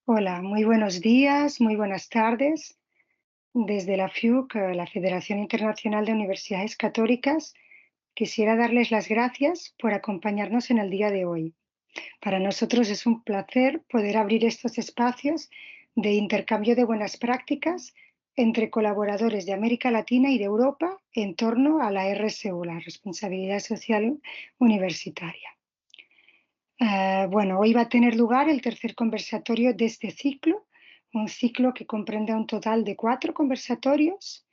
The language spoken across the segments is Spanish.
Hola, muy buenos días, muy buenas tardes. Desde la FIUC, la Federación Internacional de Universidades Católicas, quisiera darles las gracias por acompañarnos en el día de hoy. Para nosotros es un placer poder abrir estos espacios de intercambio de buenas prácticas entre colaboradores de América Latina y de Europa en torno a la RSU, la Responsabilidad Social Universitaria. Bueno, hoy va a tener lugar el tercer conversatorio de este ciclo, un ciclo que comprende un total de 4 conversatorios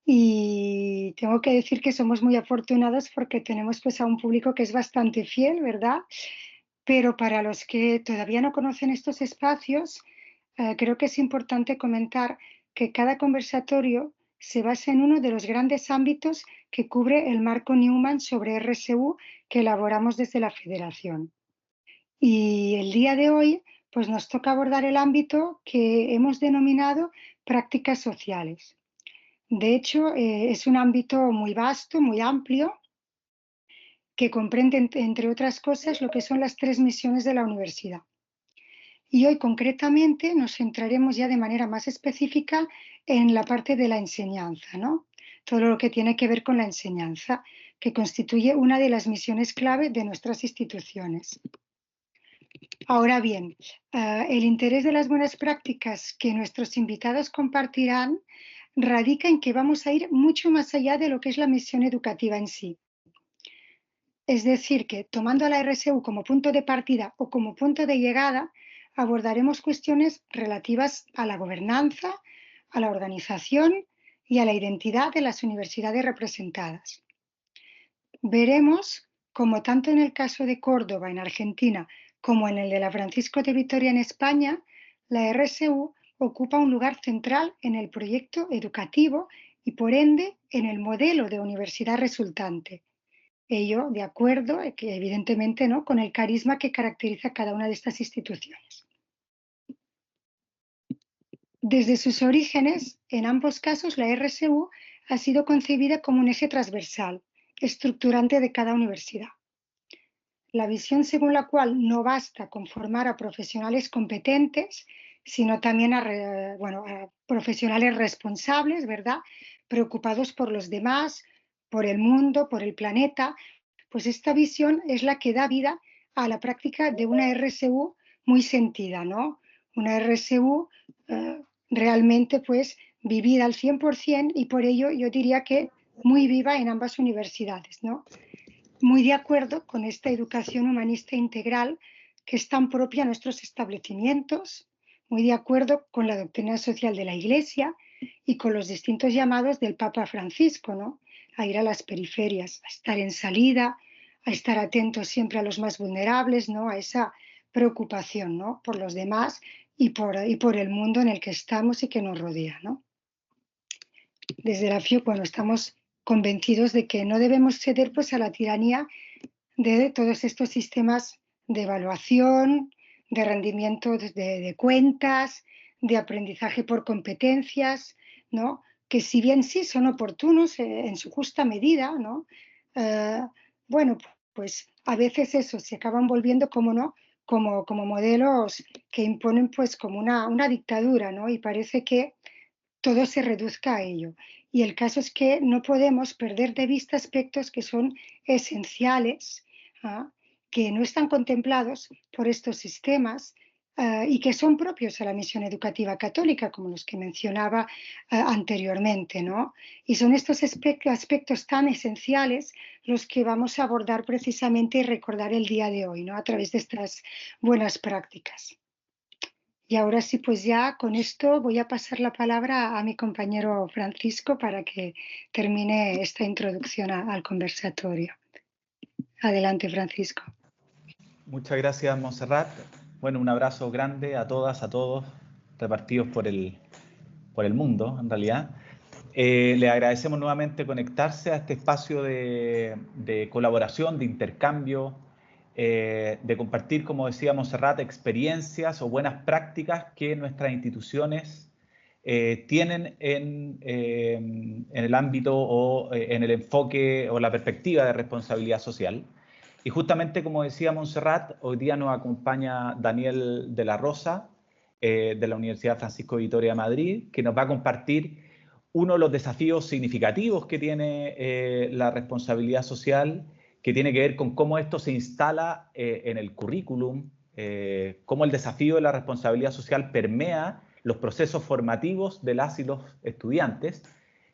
y tengo que decir que somos muy afortunados porque tenemos pues a un público que es bastante fiel, ¿verdad? Pero para los que todavía no conocen estos espacios, creo que es importante comentar que cada conversatorio se basa en uno de los grandes ámbitos que cubre el marco Newman sobre RSU que elaboramos desde la Federación. Y el día de hoy, pues nos toca abordar el ámbito que hemos denominado prácticas sociales. De hecho, es un ámbito muy vasto, muy amplio, que comprende, entre otras cosas, lo que son las 3 misiones de la universidad. Y hoy concretamente nos centraremos ya de manera más específica en la parte de la enseñanza, ¿no? Todo lo que tiene que ver con la enseñanza, que constituye una de las misiones clave de nuestras instituciones. Ahora bien, el interés de las buenas prácticas que nuestros invitados compartirán radica en que vamos a ir mucho más allá de lo que es la misión educativa en sí. Es decir, que tomando a la RSU como punto de partida o como punto de llegada, abordaremos cuestiones relativas a la gobernanza, a la organización y a la identidad de las universidades representadas. Veremos cómo tanto en el caso de Córdoba, en Argentina, como en el de la Francisco de Vitoria, en España, la RSU ocupa un lugar central en el proyecto educativo y, por ende, en el modelo de universidad resultante. Ello de acuerdo, que evidentemente, ¿no?, con el carisma que caracteriza a cada una de estas instituciones. Desde sus orígenes, en ambos casos, la RSU ha sido concebida como un eje transversal, estructurante de cada universidad. La visión según la cual no basta con formar a profesionales competentes, sino también a profesionales responsables, ¿verdad? Preocupados por los demás, por el mundo, por el planeta, pues esta visión es la que da vida a la práctica de una RSU muy sentida, ¿no? Una RSU realmente pues vivida al 100% y por ello yo diría que muy viva en ambas universidades, ¿no? Muy de acuerdo con esta educación humanista integral que es tan propia a nuestros establecimientos, muy de acuerdo con la doctrina social de la Iglesia y con los distintos llamados del Papa Francisco, ¿no? A ir a las periferias, a estar en salida, a estar atentos siempre a los más vulnerables, ¿no? A esa preocupación, ¿no?, por los demás y por el mundo en el que estamos y que nos rodea, ¿no? Desde la FIU, bueno, estamos convencidos de que no debemos ceder pues, a la tiranía de todos estos sistemas de evaluación, de rendimiento de cuentas, de aprendizaje por competencias, ¿no?, que si bien sí son oportunos en su justa medida, ¿no?, eh, bueno, pues a veces eso se acaban volviendo, como no, como modelos que imponen pues como una dictadura, ¿no? Y parece que todo se reduzca a ello. Y el caso es que no podemos perder de vista aspectos que son esenciales, ¿ah?, que no están contemplados por estos sistemas y que son propios a la misión educativa católica, como los que mencionaba anteriormente, ¿no? Y son estos aspectos tan esenciales los que vamos a abordar precisamente y recordar el día de hoy, ¿no?, a través de estas buenas prácticas. Y ahora sí, pues ya con esto voy a pasar la palabra a mi compañero Francisco para que termine esta introducción al conversatorio. Adelante, Francisco. Muchas gracias, Montserrat. Bueno, un abrazo grande a todas, a todos, repartidos por el mundo, en realidad. Le agradecemos nuevamente conectarse a este espacio de colaboración, de intercambio, de compartir, como decía Montserrat, experiencias o buenas prácticas que nuestras instituciones tienen en el ámbito o en el enfoque o la perspectiva de responsabilidad social. Y justamente como decía Montserrat, hoy día nos acompaña Daniel de la Rosa, de la Universidad Francisco de Vitoria de Madrid, que nos va a compartir uno de los desafíos significativos que tiene la responsabilidad social, que tiene que ver con cómo esto se instala en el currículum, cómo el desafío de la responsabilidad social permea los procesos formativos de las y los estudiantes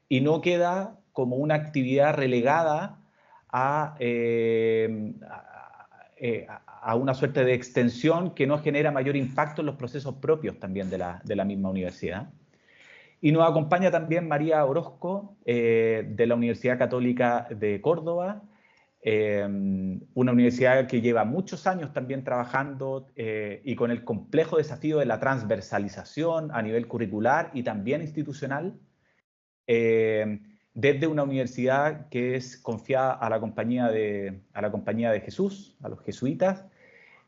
y no queda como una actividad relegada a una suerte de extensión que no genera mayor impacto en los procesos propios también de la misma universidad. Y nos acompaña también María Orozco, de la Universidad Católica de Córdoba, una universidad que lleva muchos años también trabajando y con el complejo desafío de la transversalización a nivel curricular y también institucional, desde una universidad que es confiada a la Compañía de Jesús, a los jesuitas,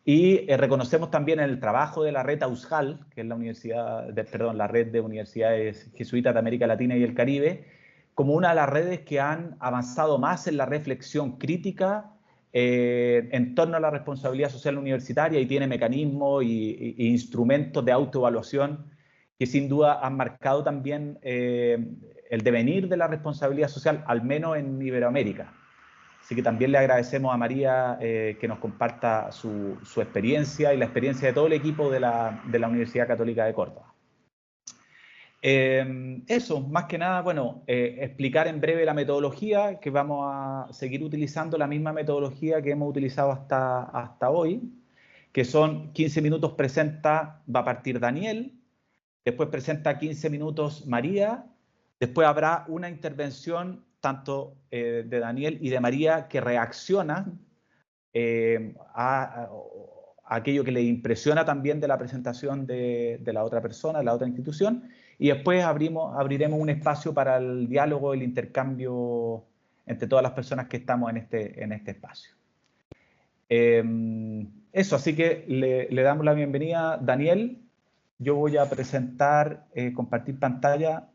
y reconocemos también el trabajo de la red AUSJAL, que es la red de universidades jesuitas de América Latina y el Caribe, como una de las redes que han avanzado más en la reflexión crítica en torno a la responsabilidad social universitaria y tiene mecanismos e instrumentos de autoevaluación que sin duda han marcado también el devenir de la responsabilidad social, al menos en Iberoamérica. Así que también le agradecemos a María que nos comparta su experiencia y la experiencia de todo el equipo de la Universidad Católica de Córdoba. Eso, más que nada, bueno, explicar en breve la metodología, que vamos a seguir utilizando la misma metodología que hemos utilizado hasta hoy, que son 15 minutos presenta, va a partir Daniel, después presenta 15 minutos María, después habrá una intervención tanto de Daniel y de María que reaccionan a aquello que les impresiona también de la presentación de la otra persona, de la otra institución, y después abriremos un espacio para el diálogo, el intercambio entre todas las personas que estamos en este espacio. Eso, así que le damos la bienvenida, Daniel. Yo voy a presentar, compartir pantalla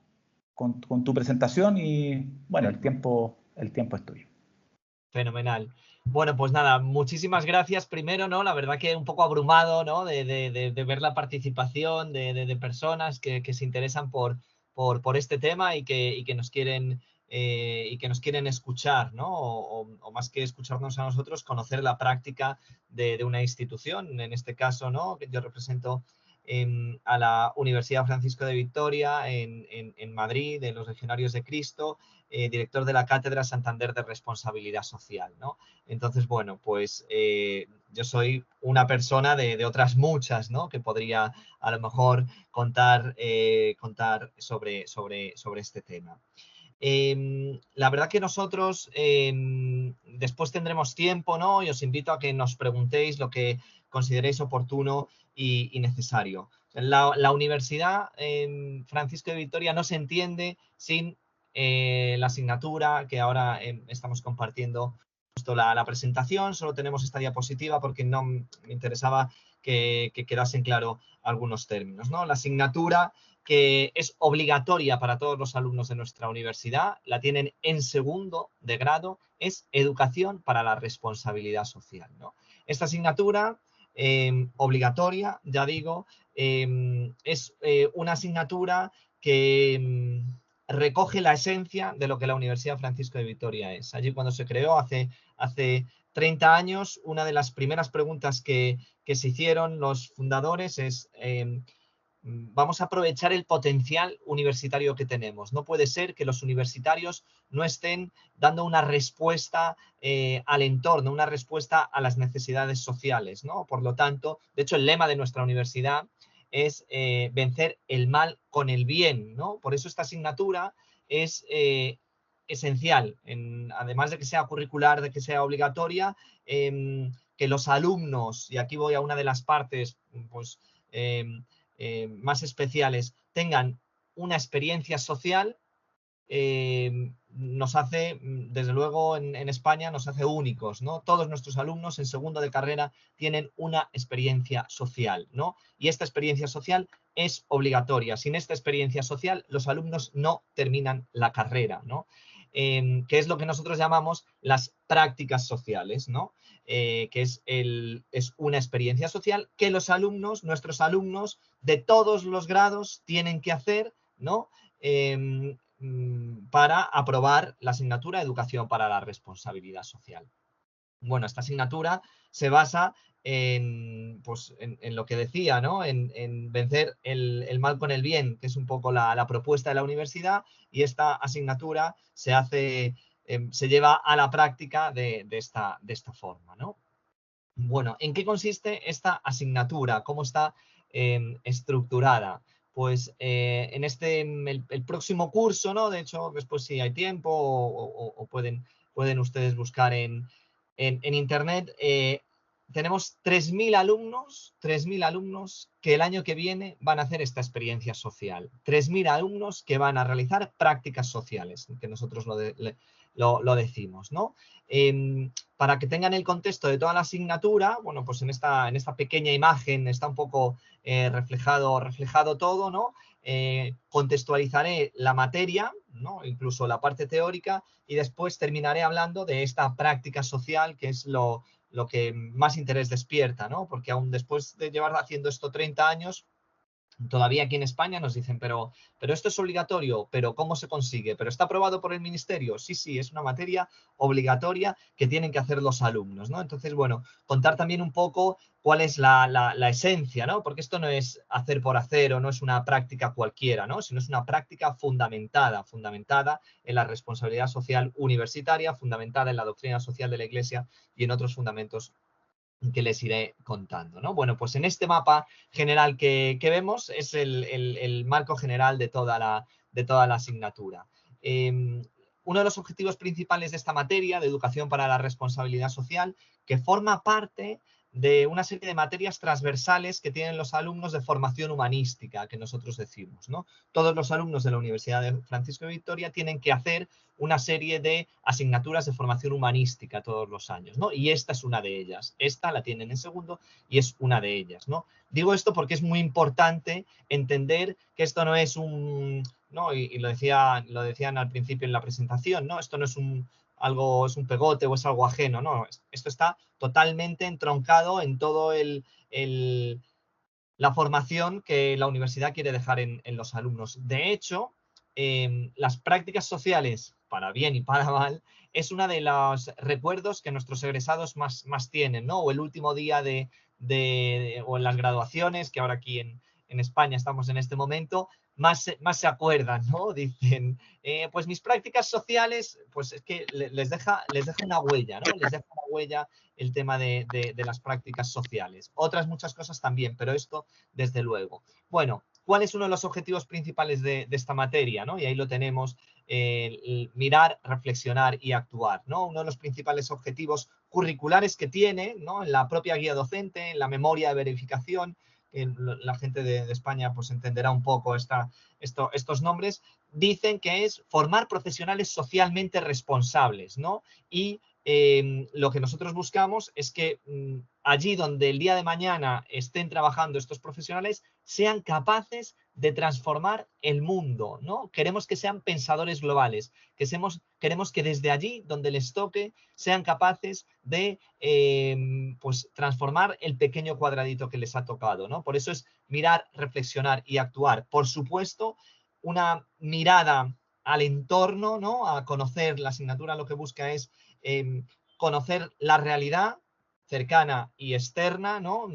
con tu presentación y, bueno, el tiempo es tuyo. Fenomenal. Bueno, pues nada, muchísimas gracias. Primero, ¿no? La verdad que un poco abrumado, ¿no? De ver la participación de personas que se interesan por este tema y que nos quieren escuchar, ¿no? O más que escucharnos a nosotros, conocer la práctica de una institución. En este caso, ¿no? Que yo represento a la Universidad Francisco de Vitoria en Madrid, de los Legionarios de Cristo, director de la Cátedra Santander de Responsabilidad Social, ¿no? Entonces, bueno, pues yo soy una persona de otras muchas, ¿no? Que podría a lo mejor contar sobre este tema. La verdad que nosotros después tendremos tiempo, ¿no? Y os invito a que nos preguntéis lo que consideréis oportuno y necesario. La Universidad Francisco de Vitoria no se entiende sin la asignatura que ahora estamos compartiendo. Justo la presentación, solo tenemos esta diapositiva porque no me interesaba que quedasen claro algunos términos, ¿no? La asignatura que es obligatoria para todos los alumnos de nuestra universidad, la tienen en segundo de grado, es Educación para la Responsabilidad Social, ¿no? Esta asignatura obligatoria, ya digo, es una asignatura que recoge la esencia de lo que la Universidad Francisco de Vitoria es. Allí cuando se creó hace 30 años, una de las primeras preguntas que se hicieron los fundadores es vamos a aprovechar el potencial universitario que tenemos. No puede ser que los universitarios no estén dando una respuesta al entorno, una respuesta a las necesidades sociales, ¿no? Por lo tanto, de hecho, el lema de nuestra universidad es vencer el mal con el bien, ¿no? Por eso esta asignatura es esencial, además de que sea curricular, de que sea obligatoria, que los alumnos, y aquí voy a una de las partes, pues, más especiales, tengan una experiencia social, nos hace, desde luego en España, nos hace únicos, ¿no? Todos nuestros alumnos en segundo de carrera tienen una experiencia social, ¿no? Y esta experiencia social es obligatoria. Sin esta experiencia social, los alumnos no terminan la carrera, ¿no? que es lo que nosotros llamamos las prácticas sociales, ¿no? Que es una experiencia social que los alumnos, nuestros alumnos de todos los grados tienen que hacer, ¿no? Para aprobar la asignatura Educación para la Responsabilidad Social. Bueno, esta asignatura se basa pues, en lo que decía, ¿no? En vencer el mal con el bien, que es un poco la propuesta de la universidad, y esta asignatura se lleva a la práctica de esta forma, ¿no? Bueno, ¿en qué consiste esta asignatura? ¿Cómo está estructurada? Pues en el próximo curso, ¿no? De hecho, después si hay tiempo o pueden ustedes buscar en internet, tenemos 3.000 alumnos que el año que viene van a hacer esta experiencia social. 3.000 alumnos que van a realizar prácticas sociales, que nosotros lo decimos, ¿no? Para que tengan el contexto de toda la asignatura, bueno, pues en esta pequeña imagen está un poco reflejado todo, ¿no? Contextualizaré la materia, ¿no? Incluso la parte teórica, y después terminaré hablando de esta práctica social, que es lo que más interés despierta, ¿no? Porque aún después de llevar haciendo esto 30 años, todavía aquí en España nos dicen, pero esto es obligatorio, pero ¿cómo se consigue? ¿Pero está aprobado por el ministerio? Sí, es una materia obligatoria que tienen que hacer los alumnos, ¿no? Entonces, bueno, contar también un poco cuál es la esencia, ¿no? Porque esto no es hacer por hacer o no es una práctica cualquiera, ¿no? Sino es una práctica fundamentada en la responsabilidad social universitaria, fundamentada en la doctrina social de la Iglesia y en otros fundamentos que les iré contando, ¿no? Bueno, pues en este mapa general que vemos es el marco general de toda la asignatura. Uno de los objetivos principales de esta materia, de educación para la responsabilidad social, que forma parte de una serie de materias transversales que tienen los alumnos de formación humanística, que nosotros decimos, ¿no? Todos los alumnos de la Universidad de Francisco de Vitoria tienen que hacer una serie de asignaturas de formación humanística todos los años, ¿no? Y esta es una de ellas. Esta la tienen en segundo y es una de ellas, ¿no? Digo esto porque es muy importante entender que esto no es ¿no? Y lo decían al principio en la presentación, ¿no? Esto no es es un pegote o es algo ajeno, ¿no? Esto está totalmente entroncado en todo la formación que la universidad quiere dejar en los alumnos. De hecho, las prácticas sociales, para bien y para mal, es uno de los recuerdos que nuestros egresados más tienen, ¿no? O el último día o en las graduaciones, que ahora aquí en España estamos en este momento, más se acuerdan, ¿no? Dicen, pues mis prácticas sociales, pues es que les deja una huella, ¿no? Les deja una huella el tema de las prácticas sociales. Otras muchas cosas también, pero esto desde luego. Bueno, ¿cuál es uno de los objetivos principales de esta materia, ¿no? Y ahí lo tenemos, mirar, reflexionar y actuar, ¿no? Uno de los principales objetivos curriculares que tiene, ¿no? En la propia guía docente, en la memoria de verificación, la gente de España pues entenderá un poco estos nombres, dicen que es formar profesionales socialmente responsables, ¿no? Y lo que nosotros buscamos es que allí donde el día de mañana estén trabajando estos profesionales sean capaces de transformar el mundo, ¿no? Queremos que sean pensadores globales, queremos que desde allí donde les toque sean capaces de pues transformar el pequeño cuadradito que les ha tocado, ¿no? Por eso es mirar, reflexionar y actuar. Por supuesto, una mirada al entorno, ¿no? A conocer, la asignatura lo que busca es conocer la realidad cercana y externa, ¿no?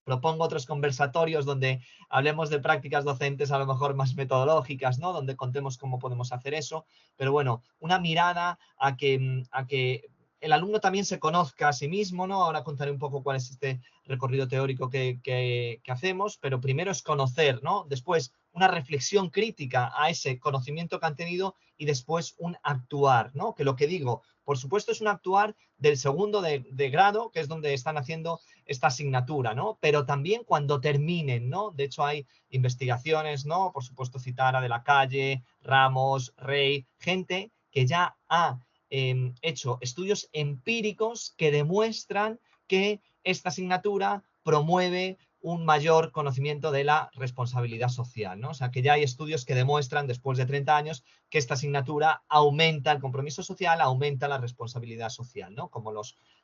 Propongo otros conversatorios donde hablemos de prácticas docentes a lo mejor más metodológicas, ¿no? Donde contemos cómo podemos hacer eso. Pero bueno, una mirada a que el alumno también se conozca a sí mismo, ¿no? Ahora contaré un poco cuál es este recorrido teórico que hacemos, pero primero es conocer, ¿no? Después una reflexión crítica a ese conocimiento que han tenido y después un actuar, ¿no? Que lo que digo, por supuesto, es un actuar del segundo de grado, que es donde están haciendo esta asignatura, ¿no? Pero también cuando terminen, ¿no? De hecho, hay investigaciones, ¿no? Por supuesto, citar a De la Calle, Ramos, Rey, gente que ya ha hecho estudios empíricos que demuestran que esta asignatura promueve un mayor conocimiento de la responsabilidad social, ¿no? O sea, que ya hay estudios que demuestran, después de 30 años, que esta asignatura aumenta el compromiso social, aumenta la responsabilidad social, ¿no? Como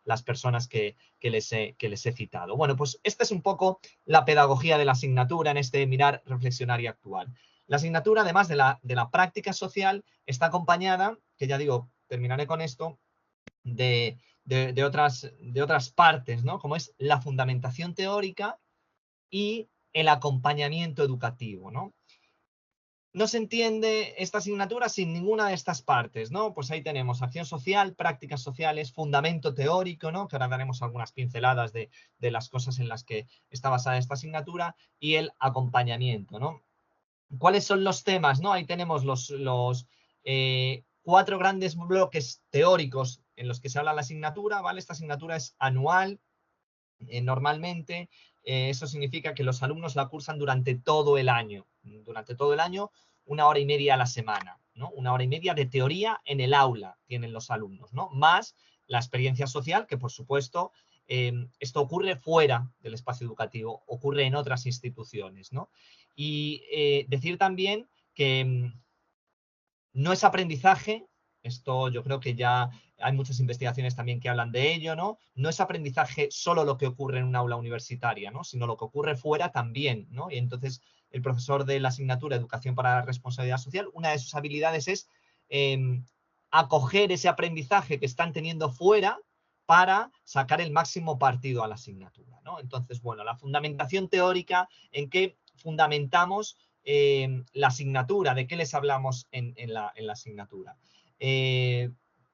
las personas que les he citado. Bueno, pues esta es un poco la pedagogía de la asignatura en este mirar, reflexionar y actuar. La asignatura, además de la práctica social, está acompañada, que ya digo, terminaré con esto, de otras partes, ¿no? Como es la fundamentación teórica y el acompañamiento educativo, ¿no? No se entiende esta asignatura sin ninguna de estas partes, ¿no? Pues ahí tenemos acción social, prácticas sociales, fundamento teórico, ¿no? Que ahora daremos algunas pinceladas de las cosas en las que está basada esta asignatura, y el acompañamiento, ¿no? ¿Cuáles son los temas, no? Ahí tenemos los 4 grandes bloques teóricos en los que se habla la asignatura, ¿vale? Esta asignatura es anual, normalmente. Eso significa que los alumnos la cursan durante todo el año. Durante todo el año, 1 hora y media a la semana, ¿no? 1 hora y media de teoría en el aula tienen los alumnos, ¿no? Más la experiencia social, que por supuesto esto ocurre fuera del espacio educativo, ocurre en otras instituciones, ¿no? Y decir también que no es aprendizaje, esto yo creo que ya hay muchas investigaciones también que hablan de ello, ¿no? No es aprendizaje solo lo que ocurre en un aula universitaria, ¿no? Sino lo que ocurre fuera también, ¿no? Y entonces el profesor de la asignatura Educación para la Responsabilidad Social, una de sus habilidades es acoger ese aprendizaje que están teniendo fuera para sacar el máximo partido a la asignatura, ¿no? Entonces, bueno, la fundamentación teórica, en qué fundamentamos la asignatura, de qué les hablamos en la asignatura.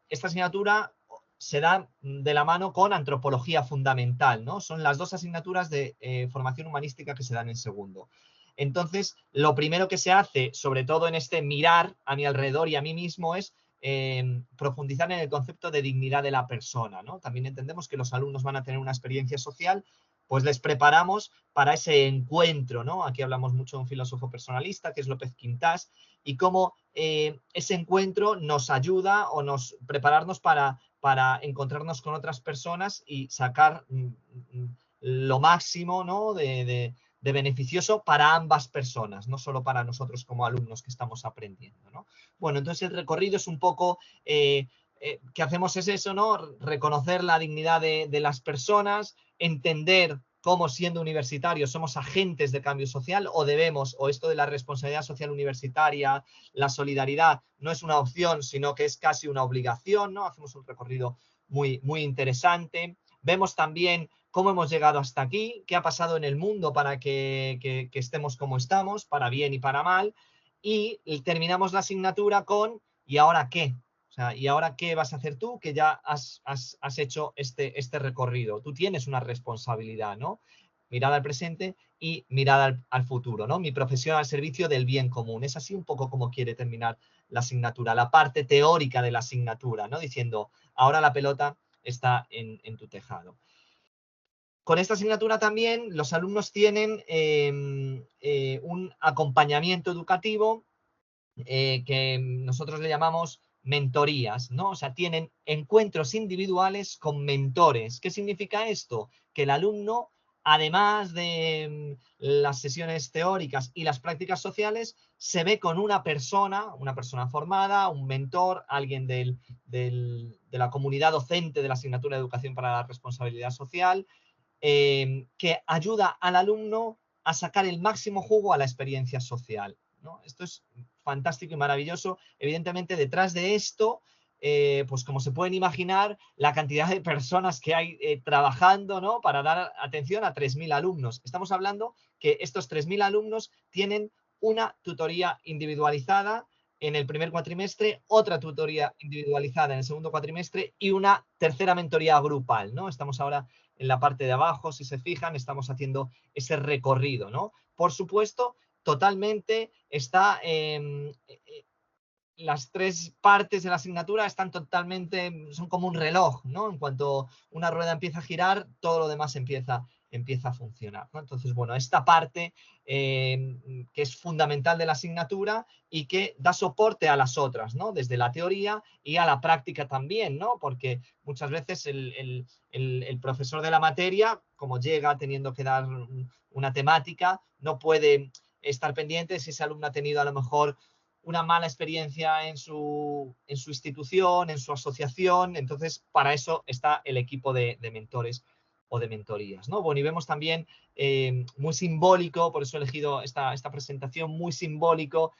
Esta asignatura se da de la mano con antropología fundamental, ¿no? Son las 2 asignaturas de formación humanística que se dan en segundo. Entonces, lo primero que se hace, sobre todo en este mirar a mi alrededor y a mí mismo, es profundizar en el concepto de dignidad de la persona, ¿no? También entendemos que los alumnos van a tener una experiencia social, pues les preparamos para ese encuentro, ¿no? Aquí hablamos mucho de un filósofo personalista, que es López Quintás, y cómo ese encuentro nos ayuda o nos prepararnos para encontrarnos con otras personas y sacar lo máximo, ¿no? de beneficioso para ambas personas, no solo para nosotros como alumnos que estamos aprendiendo, ¿no? Bueno, entonces el recorrido es un poco, que hacemos es eso, ¿no? Reconocer la dignidad de las personas, entender cómo siendo universitarios somos agentes de cambio social o esto de la responsabilidad social universitaria, la solidaridad, no es una opción, sino que es casi una obligación, ¿no? Hacemos un recorrido muy, muy interesante. Vemos también cómo hemos llegado hasta aquí, qué ha pasado en el mundo para que estemos como estamos, para bien y para mal, y terminamos la asignatura con ¿y ahora qué? O sea, ¿y ahora qué vas a hacer tú que ya has hecho este recorrido? Tú tienes una responsabilidad, ¿no? Mirada al presente y mirada al futuro, ¿no? Mi profesión al servicio del bien común. Es así un poco como quiere terminar la asignatura, la parte teórica de la asignatura, ¿no? Diciendo, ahora la pelota está en tu tejado. Con esta asignatura también los alumnos tienen un acompañamiento educativo que nosotros le llamamos mentorías, ¿no? O sea, tienen encuentros individuales con mentores. ¿Qué significa esto? Que el alumno, además de las sesiones teóricas y las prácticas sociales, se ve con una persona formada, un mentor, alguien de la comunidad docente de la asignatura de Educación para la Responsabilidad Social, que ayuda al alumno a sacar el máximo jugo a la experiencia social, ¿no? Esto es fantástico y maravilloso. Evidentemente, detrás de esto, pues como se pueden imaginar, la cantidad de personas que hay trabajando, ¿no? Para dar atención a 3.000 alumnos. Estamos hablando que estos 3.000 alumnos tienen una tutoría individualizada en el primer cuatrimestre, otra tutoría individualizada en el segundo cuatrimestre y una tercera mentoría grupal, ¿no? Estamos ahora en la parte de abajo, si se fijan, estamos haciendo ese recorrido, ¿no? Por supuesto, totalmente está las tres partes de la asignatura están totalmente, son como un reloj, ¿no? En cuanto una rueda empieza a girar, todo lo demás empieza a funcionar, ¿no? Entonces, bueno, esta parte que es fundamental de la asignatura y que da soporte a las otras, ¿no? Desde la teoría y a la práctica también, ¿no? Porque muchas veces el profesor de la materia, como llega teniendo que dar una temática, no puede estar pendiente si ese alumno ha tenido a lo mejor una mala experiencia en su institución, en su asociación. Entonces, para eso está el equipo de mentores o de mentorías, ¿no? Bueno, y vemos también muy simbólico, por eso he elegido esta presentación, muy simbólico,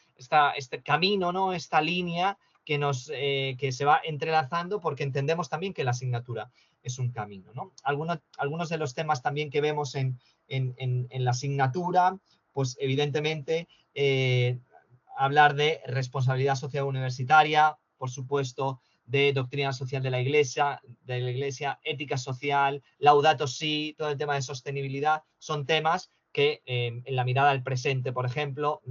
este camino, ¿no? Esta línea que se va entrelazando, porque entendemos también que la asignatura es un camino, ¿no? Algunos de los temas también que vemos en la asignatura, pues evidentemente hablar de responsabilidad social universitaria, por supuesto, de doctrina social de la Iglesia, ética social, Laudato Si, todo el tema de sostenibilidad, son temas que en la mirada al presente, por ejemplo,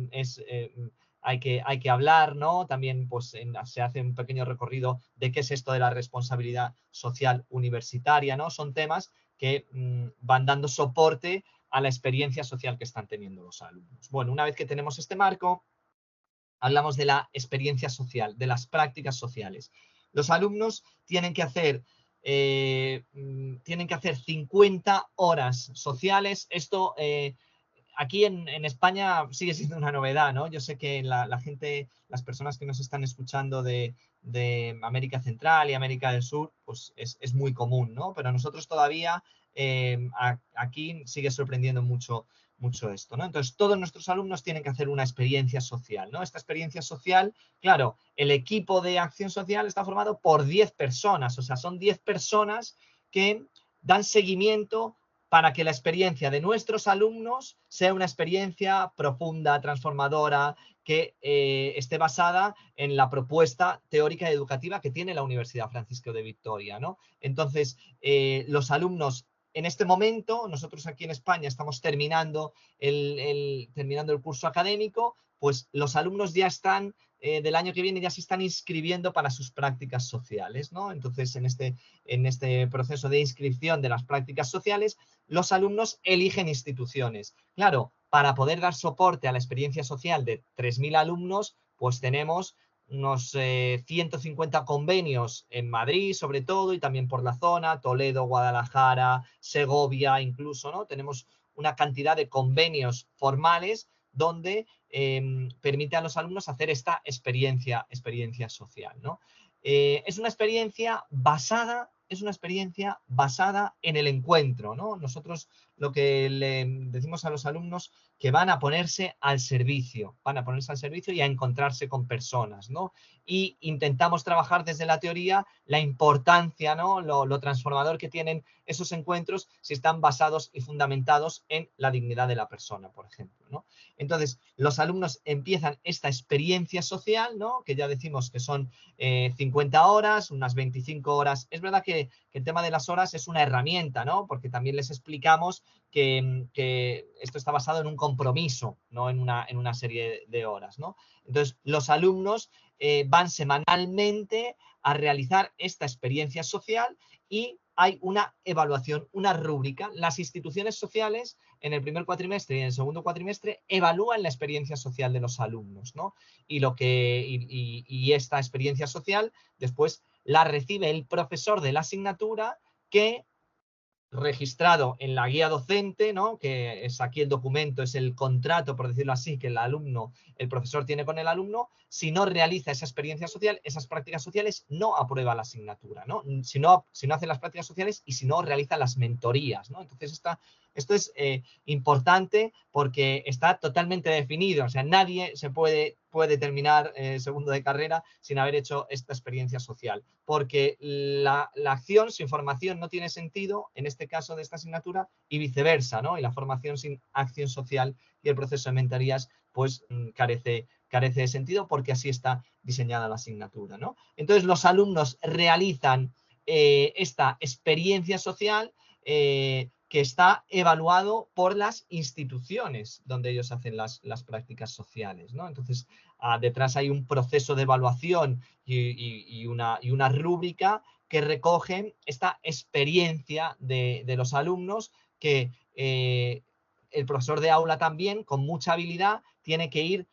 hay que hablar, ¿no? También pues, se hace un pequeño recorrido de qué es esto de la responsabilidad social universitaria, ¿no? Son temas que van dando soporte a la experiencia social que están teniendo los alumnos. Bueno, una vez que tenemos este marco, hablamos de la experiencia social, de las prácticas sociales. Los alumnos tienen que hacer 50 horas sociales. Esto aquí en España sigue siendo una novedad, ¿no? Yo sé que la gente, las personas que nos están escuchando de América Central y América del Sur, pues es muy común, ¿no? Pero nosotros todavía aquí sigue sorprendiendo mucho esto, ¿no? Entonces, todos nuestros alumnos tienen que hacer una experiencia social, ¿no? Esta experiencia social, claro, el equipo de acción social está formado por 10 personas, o sea, son 10 personas que dan seguimiento para que la experiencia de nuestros alumnos sea una experiencia profunda, transformadora, que esté basada en la propuesta teórica y educativa que tiene la Universidad Francisco de Vitoria, ¿no? Entonces, los alumnos en este momento, nosotros aquí en España estamos terminando el curso académico, pues los alumnos ya están, del año que viene, ya se están inscribiendo para sus prácticas sociales, ¿no? Entonces, en este proceso de inscripción de las prácticas sociales, los alumnos eligen instituciones. Claro, para poder dar soporte a la experiencia social de 3.000 alumnos, pues tenemos unos 150 convenios en Madrid, sobre todo, y también por la zona, Toledo, Guadalajara, Segovia, incluso, ¿no? Tenemos una cantidad de convenios formales donde permite a los alumnos hacer esta experiencia social, ¿no? Es una experiencia basada en el encuentro, ¿no? Nosotros lo que le decimos a los alumnos que van a ponerse al servicio y a encontrarse con personas, ¿no? Y intentamos trabajar desde la teoría la importancia, ¿no? Lo transformador que tienen esos encuentros si están basados y fundamentados en la dignidad de la persona, por ejemplo, ¿no? Entonces, los alumnos empiezan esta experiencia social, ¿no? Que ya decimos que son 50 horas, unas 25 horas. Es verdad que el tema de las horas es una herramienta, ¿no? Porque también les explicamos que esto está basado en un compromiso, no en una serie de horas, ¿no? Entonces, los alumnos van semanalmente a realizar esta experiencia social y hay una evaluación, una rúbrica. Las instituciones sociales en el primer cuatrimestre y en el segundo cuatrimestre evalúan la experiencia social de los alumnos, ¿no? Y esta experiencia social después la recibe el profesor de la asignatura, que registrado en la guía docente, ¿no? Que es aquí el documento, es el contrato, por decirlo así, que el profesor tiene con el alumno. Si no realiza esa experiencia social, esas prácticas sociales, no aprueba la asignatura, ¿no? Si no hace las prácticas sociales y si no realiza las mentorías, ¿no? Entonces, esto es importante porque está totalmente definido. O sea, nadie puede terminar segundo de carrera sin haber hecho esta experiencia social. Porque la acción sin formación no tiene sentido, en este caso de esta asignatura, y viceversa, ¿no? Y la formación sin acción social y el proceso de mentorías, pues carece de sentido, porque así está diseñada la asignatura, ¿no? Entonces, los alumnos realizan esta experiencia social que está evaluado por las instituciones donde ellos hacen las prácticas sociales, ¿no? Entonces, detrás hay un proceso de evaluación y una rúbrica que recogen esta experiencia de los alumnos que el profesor de aula también, con mucha habilidad, tiene que ir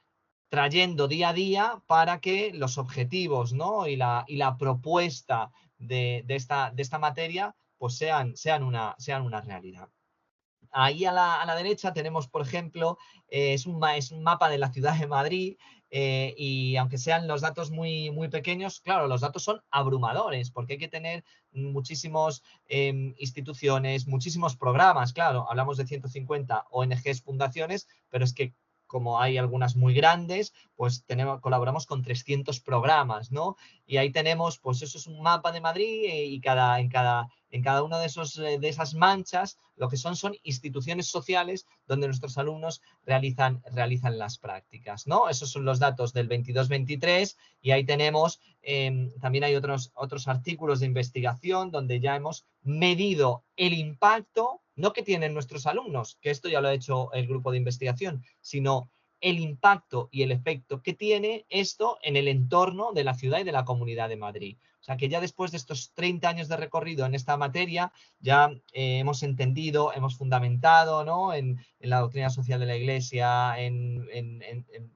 trayendo día a día para que los objetivos, ¿no? y la propuesta de esta materia pues sean una realidad. Ahí a la derecha tenemos, por ejemplo, es un mapa de la ciudad de Madrid, y aunque sean los datos muy, muy pequeños, claro, los datos son abrumadores porque hay que tener muchísimas instituciones, muchísimos programas. Claro, hablamos de 150 ONGs, fundaciones, pero es que como hay algunas muy grandes, pues colaboramos con 300 programas, ¿no? Y ahí tenemos, pues eso es un mapa de Madrid, y en cada una de esas manchas lo que son instituciones sociales donde nuestros alumnos realizan las prácticas, ¿no? Esos son los datos del 22-23 y ahí tenemos, también hay otros artículos de investigación donde ya hemos medido el impacto, no que tienen nuestros alumnos, que esto ya lo ha hecho el grupo de investigación, sino el impacto y el efecto que tiene esto en el entorno de la ciudad y de la Comunidad de Madrid. O sea que ya después de estos 30 años de recorrido en esta materia, ya hemos entendido, hemos fundamentado, ¿no? en la doctrina social de la Iglesia, en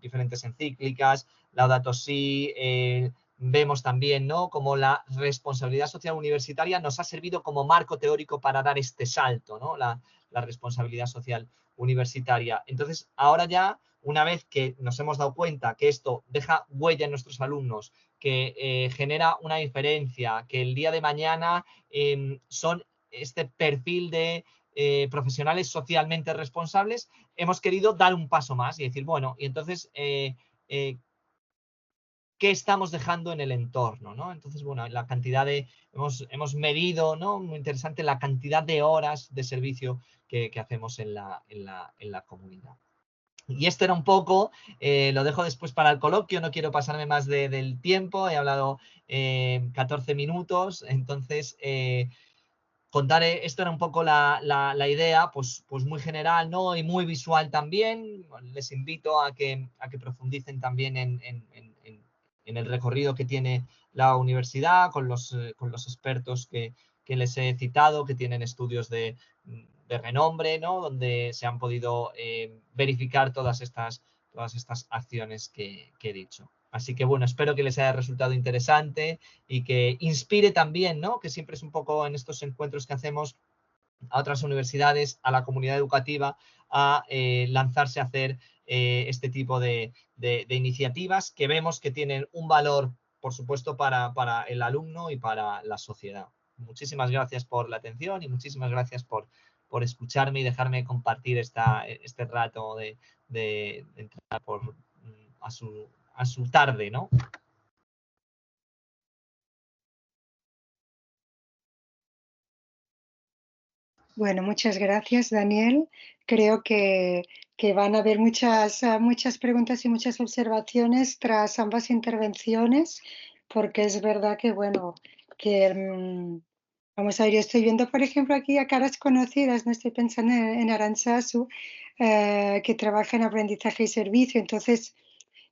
diferentes encíclicas, Laudato Si, vemos también, ¿no? Como la responsabilidad social universitaria nos ha servido como marco teórico para dar este salto, ¿no? La responsabilidad social universitaria. Entonces, ahora ya, una vez que nos hemos dado cuenta que esto deja huella en nuestros alumnos, que genera una diferencia, que el día de mañana son este perfil de profesionales socialmente responsables, hemos querido dar un paso más y decir, bueno, y entonces, ¿qué estamos dejando en el entorno, ¿no? Entonces, bueno, la cantidad hemos medido, ¿no? Muy interesante la cantidad de horas de servicio que hacemos en la comunidad. Y esto era un poco, lo dejo después para el coloquio, no quiero pasarme más del tiempo, he hablado 14 minutos, entonces contar esto era un poco la idea, pues muy general, ¿no? Y muy visual también. Les invito a que profundicen también en el recorrido que tiene la universidad con los expertos que les he citado, que tienen estudios de renombre, ¿no? Donde se han podido verificar todas estas acciones que he dicho. Así que bueno, espero que les haya resultado interesante y que inspire también, ¿no? Que siempre es un poco en estos encuentros que hacemos a otras universidades, a la comunidad educativa, a lanzarse a hacer este tipo de iniciativas que vemos que tienen un valor, por supuesto, para el alumno y para la sociedad. Muchísimas gracias por la atención y muchísimas gracias por escucharme y dejarme compartir este rato de entrar a su tarde, ¿no? Bueno, muchas gracias, Daniel. Creo que van a haber muchas preguntas y muchas observaciones tras ambas intervenciones, porque es verdad que, bueno, que vamos a ver, yo estoy viendo, por ejemplo, aquí a caras conocidas, no estoy pensando en Arantzazu, que trabaja en aprendizaje y servicio. Entonces,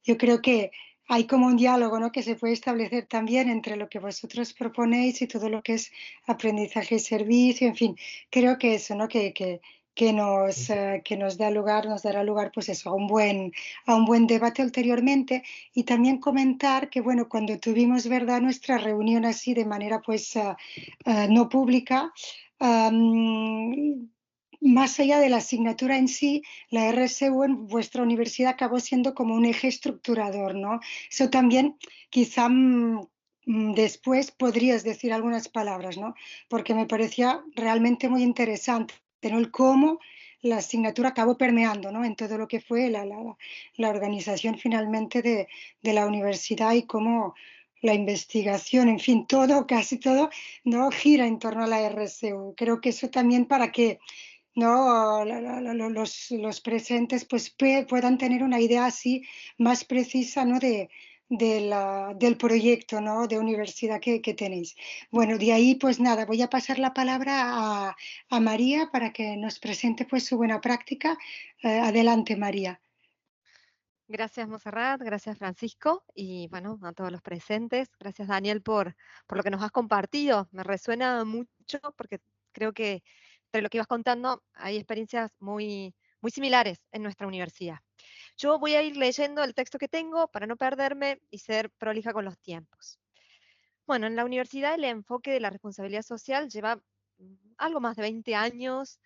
yo creo que hay como un diálogo, ¿no? Que se puede establecer también entre lo que vosotros proponéis y todo lo que es aprendizaje y servicio, en fin, creo que eso, ¿no? Que nos dará lugar pues eso, a un buen debate ulteriormente. Y también comentar que, bueno, cuando tuvimos, ¿verdad?, nuestra reunión así de manera pues no pública, más allá de la asignatura en sí, la RSU en vuestra universidad acabó siendo como un eje estructurador, ¿no? Eso también quizá después podrías decir algunas palabras, ¿no? Porque me parecía realmente muy interesante, ¿no? El cómo la asignatura acabó permeando, ¿no? En todo lo que fue la organización finalmente de la universidad y cómo la investigación, en fin, todo, casi todo, no gira en torno a la RSU. Creo que eso también para que no los presentes pues puedan tener una idea así más precisa, ¿no? Del proyecto, ¿no?, de universidad que tenéis. Bueno, de ahí pues nada, voy a pasar la palabra a María para que nos presente pues su buena práctica. Adelante, María. Gracias, Monserrat, gracias, Francisco, y bueno, a todos los presentes. Gracias, Daniel, por lo que nos has compartido. Me resuena mucho porque creo que entre lo que ibas contando hay experiencias muy similares en nuestra universidad. Yo voy a ir leyendo el texto que tengo para no perderme y ser prolija con los tiempos. Bueno, en la universidad el enfoque de la responsabilidad social lleva algo más de 20 años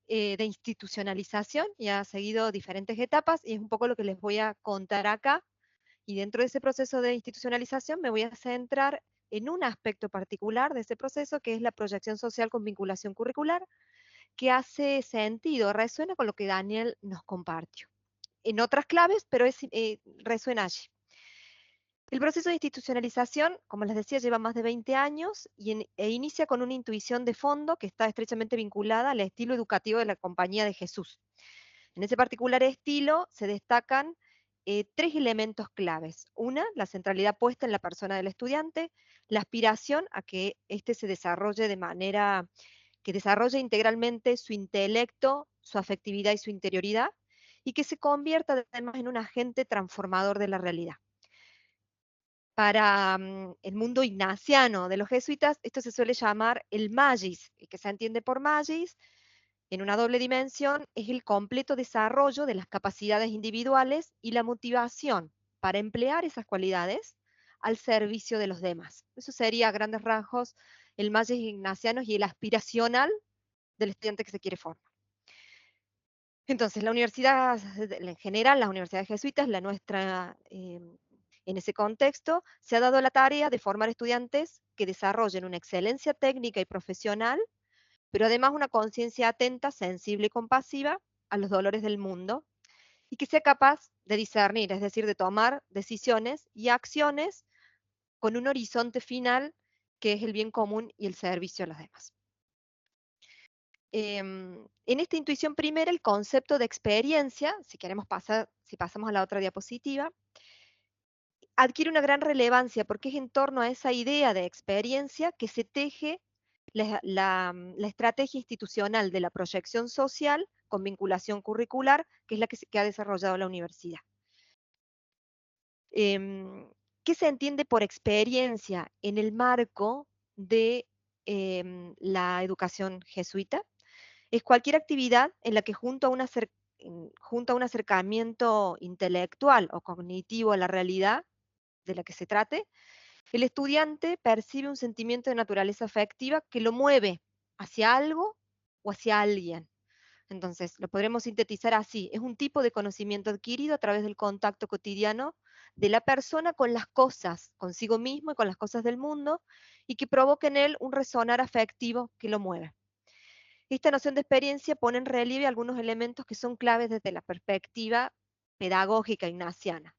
de institucionalización y ha seguido diferentes etapas y es un poco lo que les voy a contar acá. Y dentro de ese proceso de institucionalización me voy a centrar en un aspecto particular de ese proceso, que es la proyección social con vinculación curricular, que hace sentido, resuena con lo que Daniel nos compartió. En otras claves, pero resuena allí. El proceso de institucionalización, como les decía, lleva más de 20 años e inicia con una intuición de fondo que está estrechamente vinculada al estilo educativo de la Compañía de Jesús. En ese particular estilo se destacan tres elementos claves. Una, la centralidad puesta en la persona del estudiante, la aspiración a que éste se desarrolle de manera que desarrolle integralmente su intelecto, su afectividad y su interioridad, y que se convierta además en un agente transformador de la realidad. Para el mundo ignaciano de los jesuitas, esto se suele llamar el magis, que se entiende por magis, en una doble dimensión, es el completo desarrollo de las capacidades individuales y la motivación para emplear esas cualidades al servicio de los demás. Eso sería a grandes rasgos el magis ignaciano y el aspiracional del estudiante que se quiere formar. Entonces, la universidad, en general, las universidades jesuitas, la nuestra, en ese contexto, se ha dado la tarea de formar estudiantes que desarrollen una excelencia técnica y profesional, pero además una conciencia atenta, sensible y compasiva a los dolores del mundo, y que sea capaz de discernir, es decir, de tomar decisiones y acciones con un horizonte final que es el bien común y el servicio a los demás. En esta intuición primera, el concepto de experiencia, si pasamos a la otra diapositiva, adquiere una gran relevancia porque es en torno a esa idea de experiencia que se teje la estrategia institucional de la proyección social con vinculación curricular, que es la que ha desarrollado la universidad. ¿Qué se entiende por experiencia en el marco de la educación jesuita? Es cualquier actividad en la que junto a un acercamiento intelectual o cognitivo a la realidad de la que se trate, el estudiante percibe un sentimiento de naturaleza afectiva que lo mueve hacia algo o hacia alguien. Entonces, lo podremos sintetizar así. Es un tipo de conocimiento adquirido a través del contacto cotidiano de la persona con las cosas, consigo mismo y con las cosas del mundo, y que provoca en él un resonar afectivo que lo mueve. Esta noción de experiencia pone en relieve algunos elementos que son claves desde la perspectiva pedagógica ignaciana,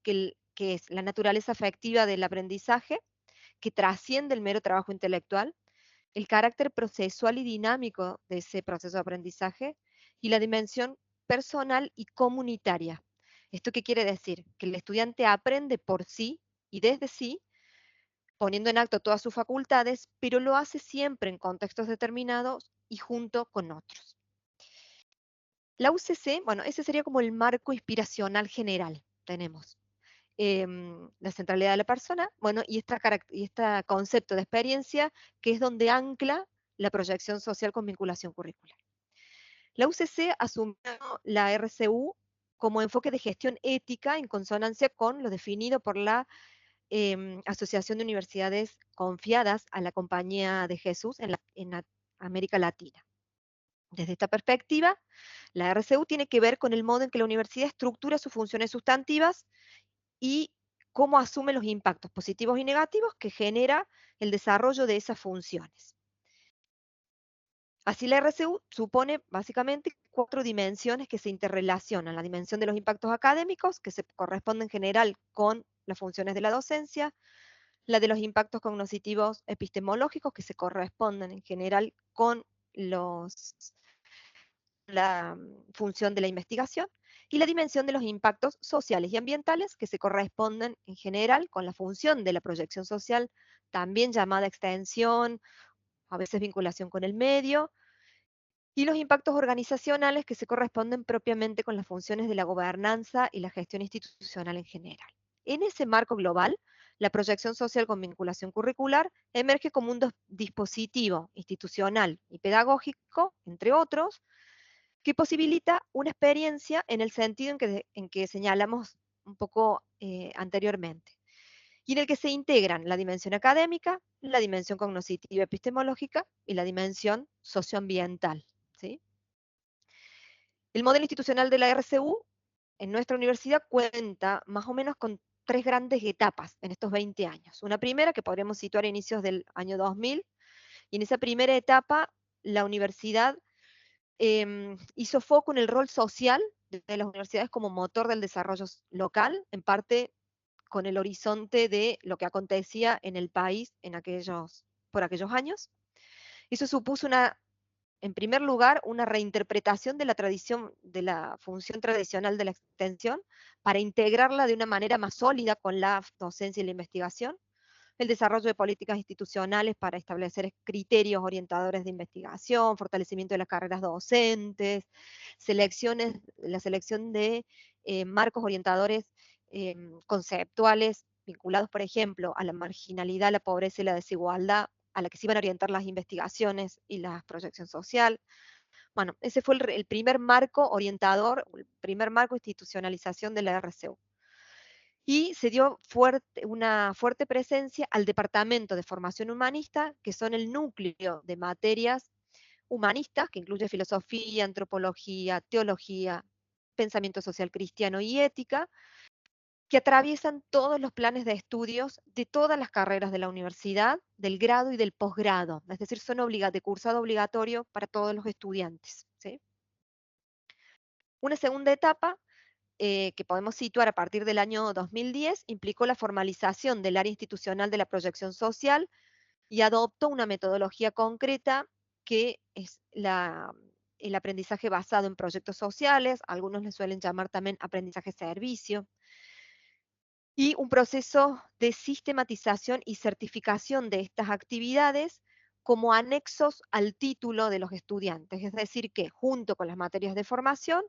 que es la naturaleza afectiva del aprendizaje, que trasciende el mero trabajo intelectual, el carácter procesual y dinámico de ese proceso de aprendizaje y la dimensión personal y comunitaria. ¿Esto qué quiere decir? Que el estudiante aprende por sí y desde sí, poniendo en acto todas sus facultades, pero lo hace siempre en contextos determinados y junto con otros. La UCC, bueno, ese sería como el marco inspiracional general. Tenemos la centralidad de la persona, bueno, y este concepto de experiencia que es donde ancla la proyección social con vinculación curricular. La UCC asumió la RCU como enfoque de gestión ética en consonancia con lo definido por la Asociación de Universidades Confiadas a la Compañía de Jesús en América Latina. Desde esta perspectiva, la RCU tiene que ver con el modo en que la universidad estructura sus funciones sustantivas y cómo asume los impactos positivos y negativos que genera el desarrollo de esas funciones. Así la RCU supone básicamente 4 dimensiones que se interrelacionan. La dimensión de los impactos académicos, que se corresponde en general con las funciones de la docencia, la de los impactos cognitivos epistemológicos, que se corresponden en general con la función de la investigación, y la dimensión de los impactos sociales y ambientales, que se corresponden en general con la función de la proyección social, también llamada extensión, a veces vinculación con el medio, y los impactos organizacionales que se corresponden propiamente con las funciones de la gobernanza y la gestión institucional en general. En ese marco global, la proyección social con vinculación curricular emerge como un dispositivo institucional y pedagógico, entre otros, que posibilita una experiencia en el sentido en que señalamos un poco anteriormente, y en el que se integran la dimensión académica, la dimensión cognitiva epistemológica y la dimensión socioambiental, ¿sí? El modelo institucional de la RCU en nuestra universidad cuenta más o menos con tres grandes etapas en estos 20 años. Una primera que podríamos situar a inicios del año 2000, y en esa primera etapa la universidad hizo foco en el rol social de las universidades como motor del desarrollo local, en parte con el horizonte de lo que acontecía en el país por aquellos años. Eso supuso en primer lugar, una reinterpretación de la tradición, de la función tradicional de la extensión, para integrarla de una manera más sólida con la docencia y la investigación, el desarrollo de políticas institucionales para establecer criterios orientadores de investigación, fortalecimiento de las carreras docentes, la selección de marcos orientadores conceptuales vinculados, por ejemplo, a la marginalidad, la pobreza y la desigualdad, a la que se iban a orientar las investigaciones y la proyección social. Bueno, ese fue el primer marco orientador, el primer marco de institucionalización de la RCU. Y se dio una fuerte presencia al Departamento de Formación Humanista, que son el núcleo de materias humanistas, que incluye filosofía, antropología, teología, pensamiento social cristiano y ética, que atraviesan todos los planes de estudios de todas las carreras de la universidad, del grado y del posgrado, es decir, son de cursado obligatorio para todos los estudiantes, ¿sí? Una segunda etapa que podemos situar a partir del año 2010 implicó la formalización del área institucional de la proyección social y adoptó una metodología concreta que es el aprendizaje basado en proyectos sociales, algunos le suelen llamar también aprendizaje servicio, y un proceso de sistematización y certificación de estas actividades como anexos al título de los estudiantes. Es decir, que junto con las materias de formación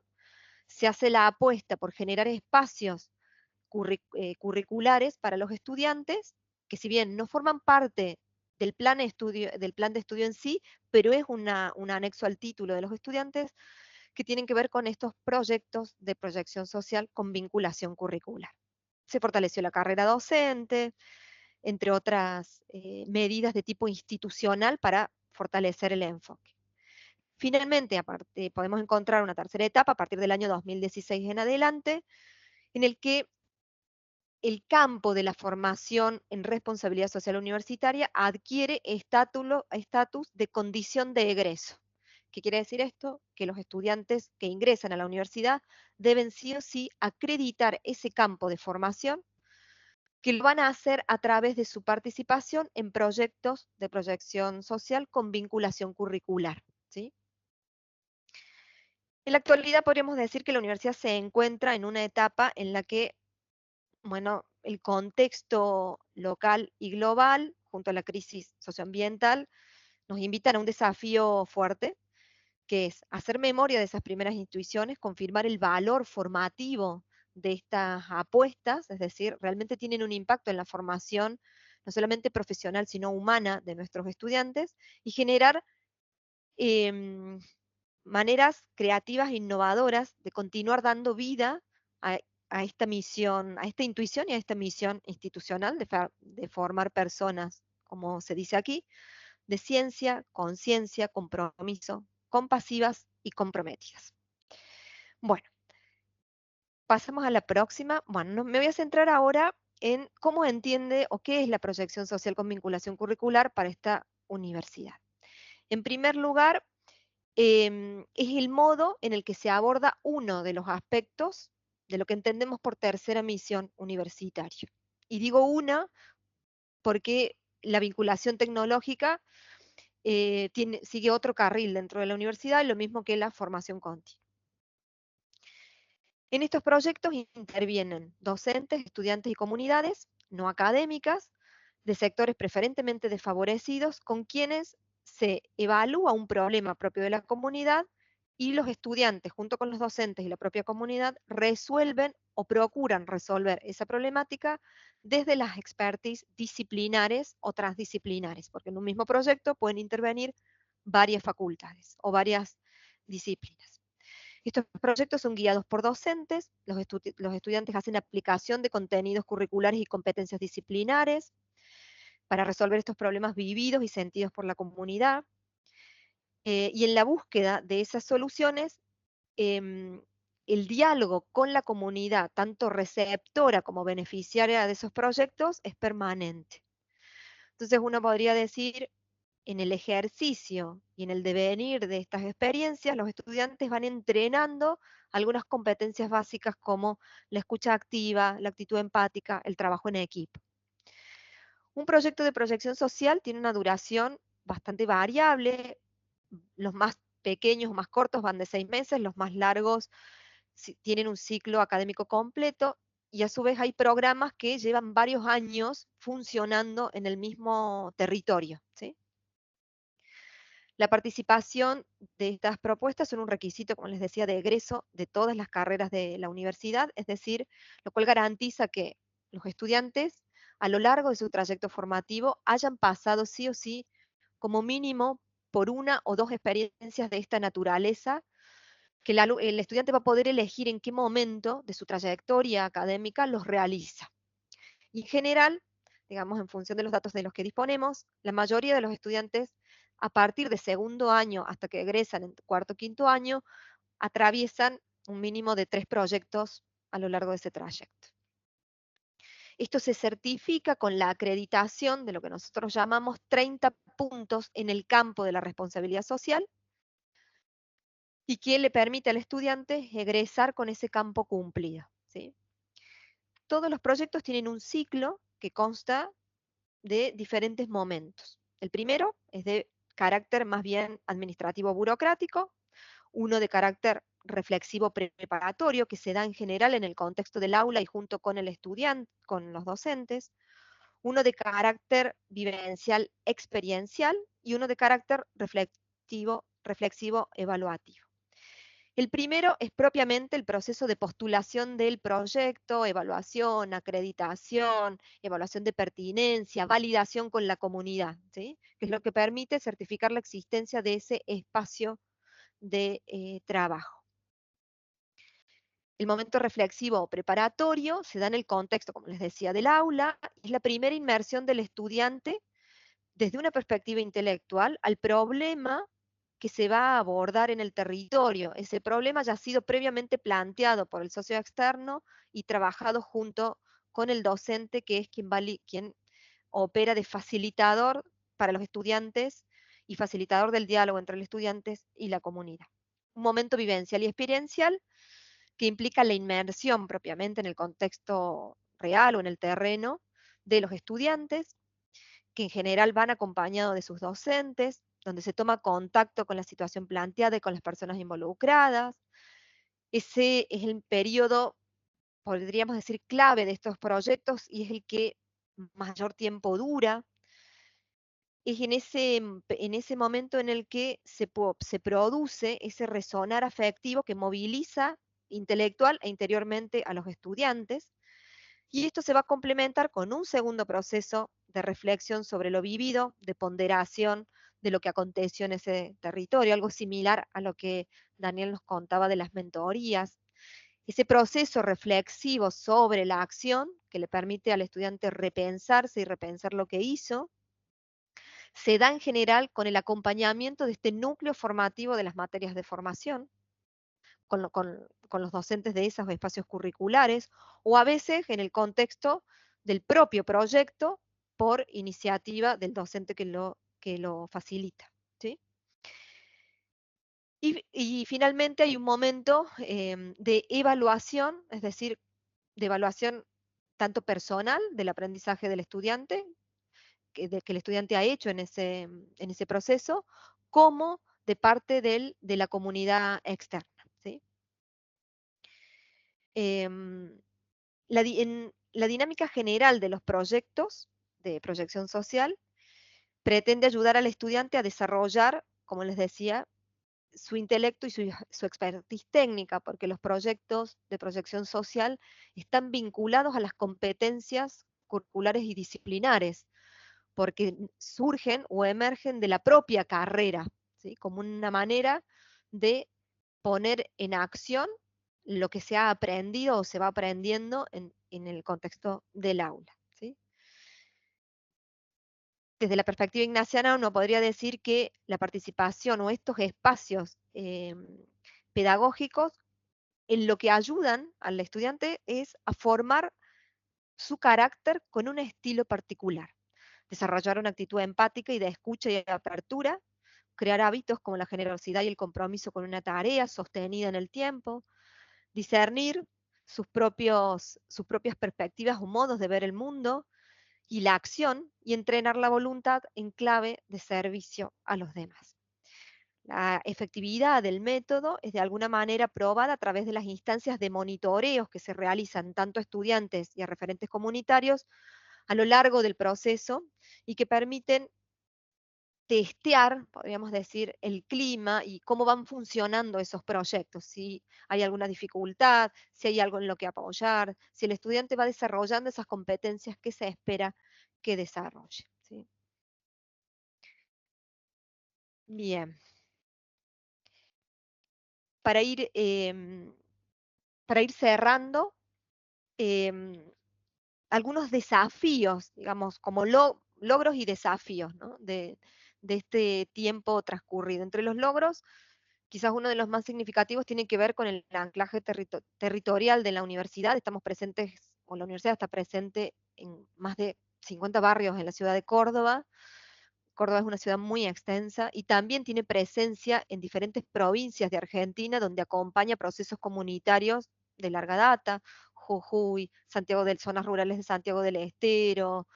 se hace la apuesta por generar espacios curriculares para los estudiantes, que si bien no forman parte del plan de estudio en sí, pero es un anexo al título de los estudiantes, que tienen que ver con estos proyectos de proyección social con vinculación curricular. Se fortaleció la carrera docente, entre otras medidas de tipo institucional para fortalecer el enfoque. Finalmente, podemos encontrar una tercera etapa a partir del año 2016 en adelante, en el que el campo de la formación en responsabilidad social universitaria adquiere estatus de condición de egreso. ¿Qué quiere decir esto? Que los estudiantes que ingresan a la universidad deben sí o sí acreditar ese campo de formación, que lo van a hacer a través de su participación en proyectos de proyección social con vinculación curricular, ¿sí? En la actualidad podríamos decir que la universidad se encuentra en una etapa en la que, bueno, el contexto local y global, junto a la crisis socioambiental, nos invitan a un desafío fuerte, que es hacer memoria de esas primeras intuiciones, confirmar el valor formativo de estas apuestas, es decir, realmente tienen un impacto en la formación, no solamente profesional, sino humana de nuestros estudiantes, y generar em, maneras creativas e innovadoras de continuar dando vida a, a esta misión, a esta intuición y a esta misión institucional de formar personas, como se dice aquí, de ciencia, conciencia, compromiso, compasivas y comprometidas. Bueno, pasamos a la próxima. Bueno, me voy a centrar ahora en cómo entiende o qué es la proyección social con vinculación curricular para esta universidad. En primer lugar, es el modo en el que se aborda uno de los aspectos de lo que entendemos por tercera misión universitaria. Y digo una porque la vinculación tecnológica sigue otro carril dentro de la universidad, lo mismo que la formación continua. En estos proyectos intervienen docentes, estudiantes y comunidades no académicas de sectores preferentemente desfavorecidos con quienes se evalúa un problema propio de la comunidad y los estudiantes, junto con los docentes y la propia comunidad, resuelven o procuran resolver esa problemática desde las expertise disciplinares o transdisciplinares, porque en un mismo proyecto pueden intervenir varias facultades o varias disciplinas. Estos proyectos son guiados por docentes, los estudiantes hacen aplicación de contenidos curriculares y competencias disciplinares para resolver estos problemas vividos y sentidos por la comunidad. Y en la búsqueda de esas soluciones, em, el diálogo con la comunidad, tanto receptora como beneficiaria de esos proyectos, es permanente. Entonces uno podría decir, en el ejercicio y en el devenir de estas experiencias, los estudiantes van entrenando algunas competencias básicas como la escucha activa, la actitud empática, el trabajo en equipo. Un proyecto de proyección social tiene una duración bastante variable. Los más pequeños o más cortos van de 6 meses, los más largos tienen un ciclo académico completo, y a su vez hay programas que llevan varios años funcionando en el mismo territorio, ¿sí? La participación de estas propuestas son un requisito, como les decía, de egreso de todas las carreras de la universidad, es decir, lo cual garantiza que los estudiantes a lo largo de su trayecto formativo hayan pasado sí o sí como mínimo por una o dos experiencias de esta naturaleza, que el estudiante va a poder elegir en qué momento de su trayectoria académica los realiza. Y en general, digamos, en función de los datos de los que disponemos, la mayoría de los estudiantes, a partir de segundo año hasta que egresan en cuarto o quinto año, atraviesan un mínimo de 3 proyectos a lo largo de ese trayecto. Esto se certifica con la acreditación de lo que nosotros llamamos 30 puntos en el campo de la responsabilidad social, y que le permite al estudiante egresar con ese campo cumplido, ¿sí? Todos los proyectos tienen un ciclo que consta de diferentes momentos. El primero es de carácter más bien administrativo burocrático, uno de carácter reflexivo preparatorio, que se da en general en el contexto del aula y junto con el estudiante, con los docentes, uno de carácter vivencial experiencial y uno de carácter reflexivo evaluativo. El primero es propiamente el proceso de postulación del proyecto, evaluación, acreditación, evaluación de pertinencia, validación con la comunidad, ¿sí? Que es lo que permite certificar la existencia de ese espacio de trabajo. El momento reflexivo o preparatorio se da en el contexto, como les decía, del aula, es la primera inmersión del estudiante desde una perspectiva intelectual al problema que se va a abordar en el territorio. Ese problema ya ha sido previamente planteado por el socio externo y trabajado junto con el docente, que es quien opera de facilitador para los estudiantes y facilitador del diálogo entre los estudiantes y la comunidad. Un momento vivencial y experiencial que implica la inmersión propiamente en el contexto real o en el terreno de los estudiantes, que en general van acompañados de sus docentes, donde se toma contacto con la situación planteada y con las personas involucradas. Ese es el periodo, podríamos decir, clave de estos proyectos y es el que mayor tiempo dura. Es en ese momento en el que se produce ese resonar afectivo que moviliza intelectual e interiormente a los estudiantes, y esto se va a complementar con un segundo proceso de reflexión sobre lo vivido, de ponderación de lo que aconteció en ese territorio, algo similar a lo que Daniel nos contaba de las mentorías. Ese proceso reflexivo sobre la acción que le permite al estudiante repensarse y repensar lo que hizo, se da en general con el acompañamiento de este núcleo formativo de las materias de formación, con los docentes de esos espacios curriculares, o a veces en el contexto del propio proyecto por iniciativa del docente que lo facilita, ¿sí? Y finalmente hay un momento de evaluación, es decir, de evaluación tanto personal del aprendizaje del estudiante, que el estudiante ha hecho en ese proceso, como de parte de la comunidad externa, ¿sí? Em, en la dinámica general de los proyectos de proyección social pretende ayudar al estudiante a desarrollar, como les decía, su intelecto y su expertise técnica, porque los proyectos de proyección social están vinculados a las competencias curriculares y disciplinares, porque surgen o emergen de la propia carrera, ¿sí? Como una manera de poner en acción lo que se ha aprendido o se va aprendiendo en el contexto del aula, ¿sí? Desde la perspectiva ignaciana uno podría decir que la participación o estos espacios pedagógicos en lo que ayudan al estudiante es a formar su carácter con un estilo particular, desarrollar una actitud empática y de escucha y de apertura, crear hábitos como la generosidad y el compromiso con una tarea sostenida en el tiempo, discernir sus propias perspectivas o modos de ver el mundo y la acción, y entrenar la voluntad en clave de servicio a los demás. La efectividad del método es de alguna manera probada a través de las instancias de monitoreos que se realizan tanto a estudiantes y a referentes comunitarios a lo largo del proceso y que permiten testear, podríamos decir, el clima y cómo van funcionando esos proyectos, si hay alguna dificultad, si hay algo en lo que apoyar, si el estudiante va desarrollando esas competencias que se espera que desarrolle, ¿sí? Bien. Para ir, para ir cerrando, em, algunos desafíos, digamos, como logros y desafíos, ¿no? De este tiempo transcurrido. Entre los logros, quizás uno de los más significativos tiene que ver con el anclaje territorial de la universidad. Estamos presentes, o la universidad está presente en más de 50 barrios en la ciudad de Córdoba. Córdoba es una ciudad muy extensa y también tiene presencia en diferentes provincias de Argentina donde acompaña procesos comunitarios de larga data, Jujuy, zonas rurales de Santiago del Estero,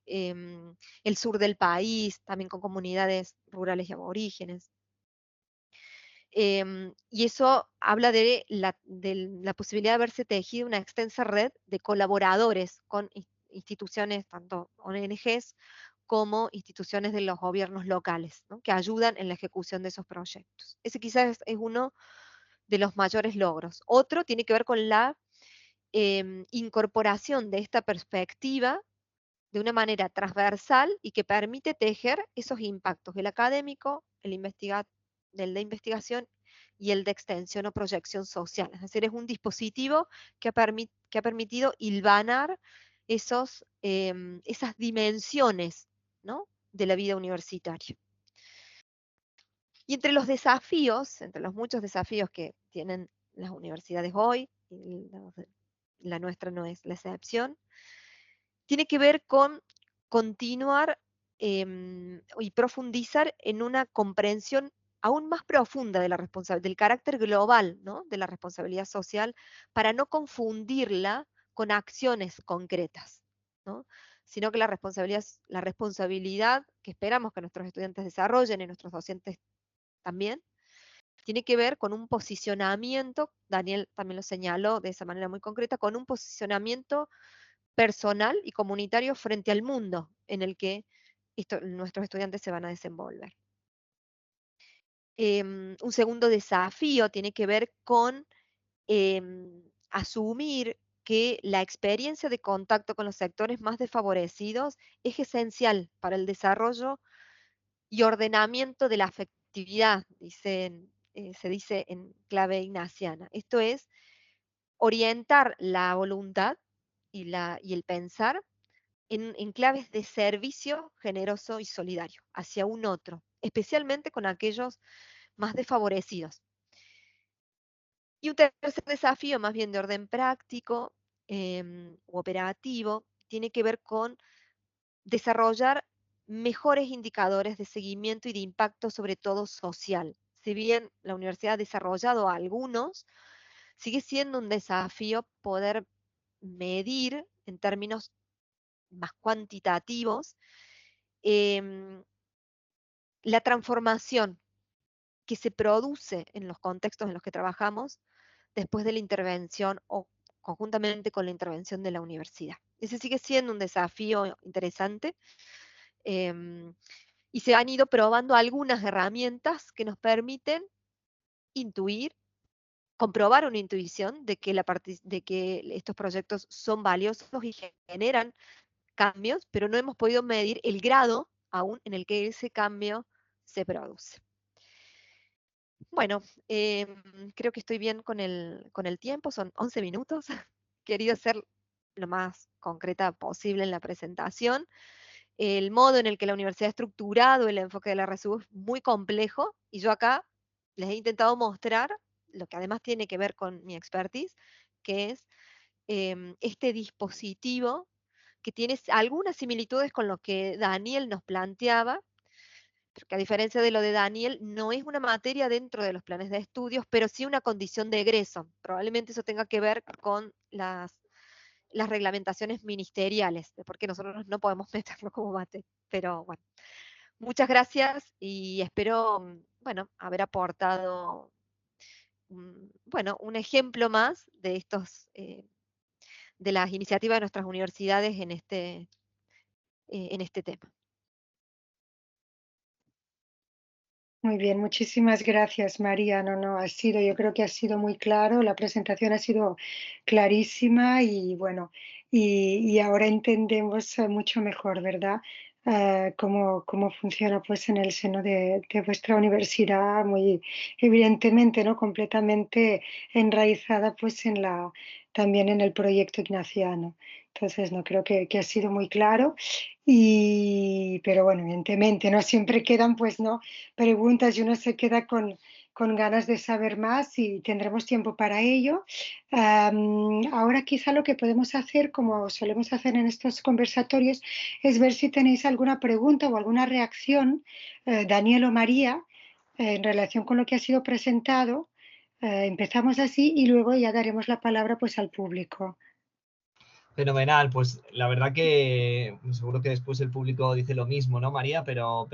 el sur del país, también con comunidades rurales y aborígenes. Y eso habla de la posibilidad de haberse tejido una extensa red de colaboradores con instituciones, tanto ONGs como instituciones de los gobiernos locales, ¿no? Que ayudan en la ejecución de esos proyectos. Ese quizás es uno de los mayores logros. Otro tiene que ver con la incorporación de esta perspectiva de una manera transversal y que permite tejer esos impactos, el académico, del de investigación y el de extensión o proyección social. Es decir, es un dispositivo que ha permitido hilvanar esas dimensiones, ¿no? De la vida universitaria. Y entre los desafíos, entre los muchos desafíos que tienen las universidades hoy, y la nuestra no es la excepción, tiene que ver con continuar y profundizar en una comprensión aún más profunda de del carácter global, ¿no? De la responsabilidad social, para no confundirla con acciones concretas, ¿no? Sino que la responsabilidad que esperamos que nuestros estudiantes desarrollen y nuestros docentes también, tiene que ver con un posicionamiento, Daniel también lo señaló de esa manera muy concreta, con un posicionamiento personal y comunitario frente al mundo en el que nuestros estudiantes se van a desenvolver. Un segundo desafío tiene que ver con asumir que la experiencia de contacto con los sectores más desfavorecidos es esencial para el desarrollo y ordenamiento de la afectividad, se dice en clave ignaciana. Esto es orientar la voluntad y el pensar en claves de servicio generoso y solidario hacia un otro, especialmente con aquellos más desfavorecidos. Y un tercer desafío, más bien de orden práctico u operativo, tiene que ver con desarrollar mejores indicadores de seguimiento y de impacto, sobre todo social. Si bien la universidad ha desarrollado algunos, sigue siendo un desafío poder medir en términos más cuantitativos la transformación que se produce en los contextos en los que trabajamos después de la intervención o conjuntamente con la intervención de la universidad. Ese sigue siendo un desafío interesante y se han ido probando algunas herramientas que nos permiten intuir, comprobar una intuición de que, de que estos proyectos son valiosos y generan cambios, pero no hemos podido medir el grado aún en el que ese cambio se produce. Bueno, creo que estoy bien con el tiempo, son 11 minutos. Quería ser lo más concreta posible en la presentación. El modo en el que la universidad ha estructurado el enfoque de la RSU es muy complejo y yo acá les he intentado mostrar lo que además tiene que ver con mi expertise, que es este dispositivo que tiene algunas similitudes con lo que Daniel nos planteaba, porque a diferencia de lo de Daniel, no es una materia dentro de los planes de estudios, pero sí una condición de egreso. Probablemente eso tenga que ver con las reglamentaciones ministeriales, de por qué nosotros no podemos meterlo como materia. Pero bueno, muchas gracias y espero, bueno, haber aportado, bueno, un ejemplo más de estos, de las iniciativas de nuestras universidades en este tema. Muy bien, muchísimas gracias, María. No, yo creo que ha sido muy claro, la presentación ha sido clarísima y bueno, y ahora entendemos mucho mejor, ¿verdad? Cómo funciona pues en el seno de vuestra universidad, muy evidentemente, ¿no? Completamente enraizada pues también en el proyecto ignaciano. Entonces, no creo que ha sido muy claro. Pero bueno, evidentemente, ¿no? Siempre quedan, pues, ¿no? Preguntas y uno se queda con ganas de saber más y tendremos tiempo para ello. Ahora quizá lo que podemos hacer, como solemos hacer en estos conversatorios, es ver si tenéis alguna pregunta o alguna reacción, Daniel o María, en relación con lo que ha sido presentado. Empezamos así y luego ya daremos la palabra pues al público. Fenomenal, pues la verdad que seguro que después el público dice lo mismo, ¿no, María? Pero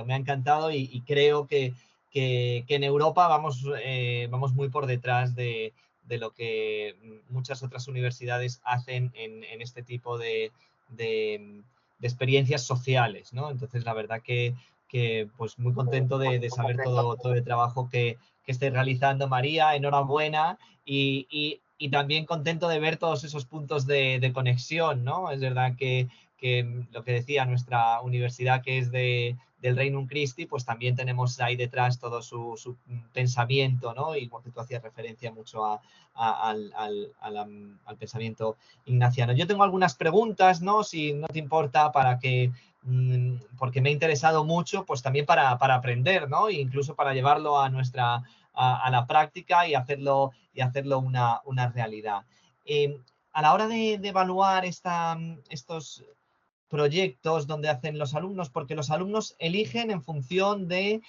me ha encantado y creo que en Europa vamos muy por detrás de lo que muchas otras universidades hacen en este tipo de experiencias sociales, ¿no? Entonces, la verdad que pues muy contento de saber todo el trabajo que estáis realizando, María. Enhorabuena y también contento de ver todos esos puntos de conexión, ¿no? Es verdad que lo que decía nuestra universidad, que es del Regnum Christi, pues también tenemos ahí detrás todo su pensamiento, ¿no? Y como que tú hacías referencia mucho al pensamiento ignaciano. Yo tengo algunas preguntas, ¿no? Si no te importa, porque me ha interesado mucho, pues también para aprender, ¿no? E incluso para llevarlo a la práctica y hacerlo una realidad. A la hora de evaluar estos proyectos donde hacen los alumnos, porque los alumnos eligen en función de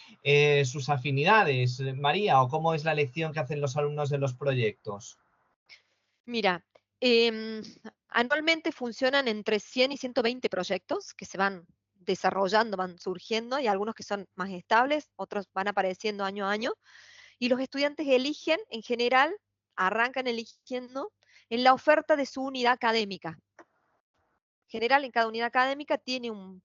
sus afinidades, María, o cómo es la elección que hacen los alumnos de los proyectos. Mira, anualmente funcionan entre 100 y 120 proyectos que se van desarrollando, van surgiendo, y algunos que son más estables, otros van apareciendo año a año, y los estudiantes eligen, en general, arrancan eligiendo en la oferta de su unidad académica. En general, en cada unidad académica tiene un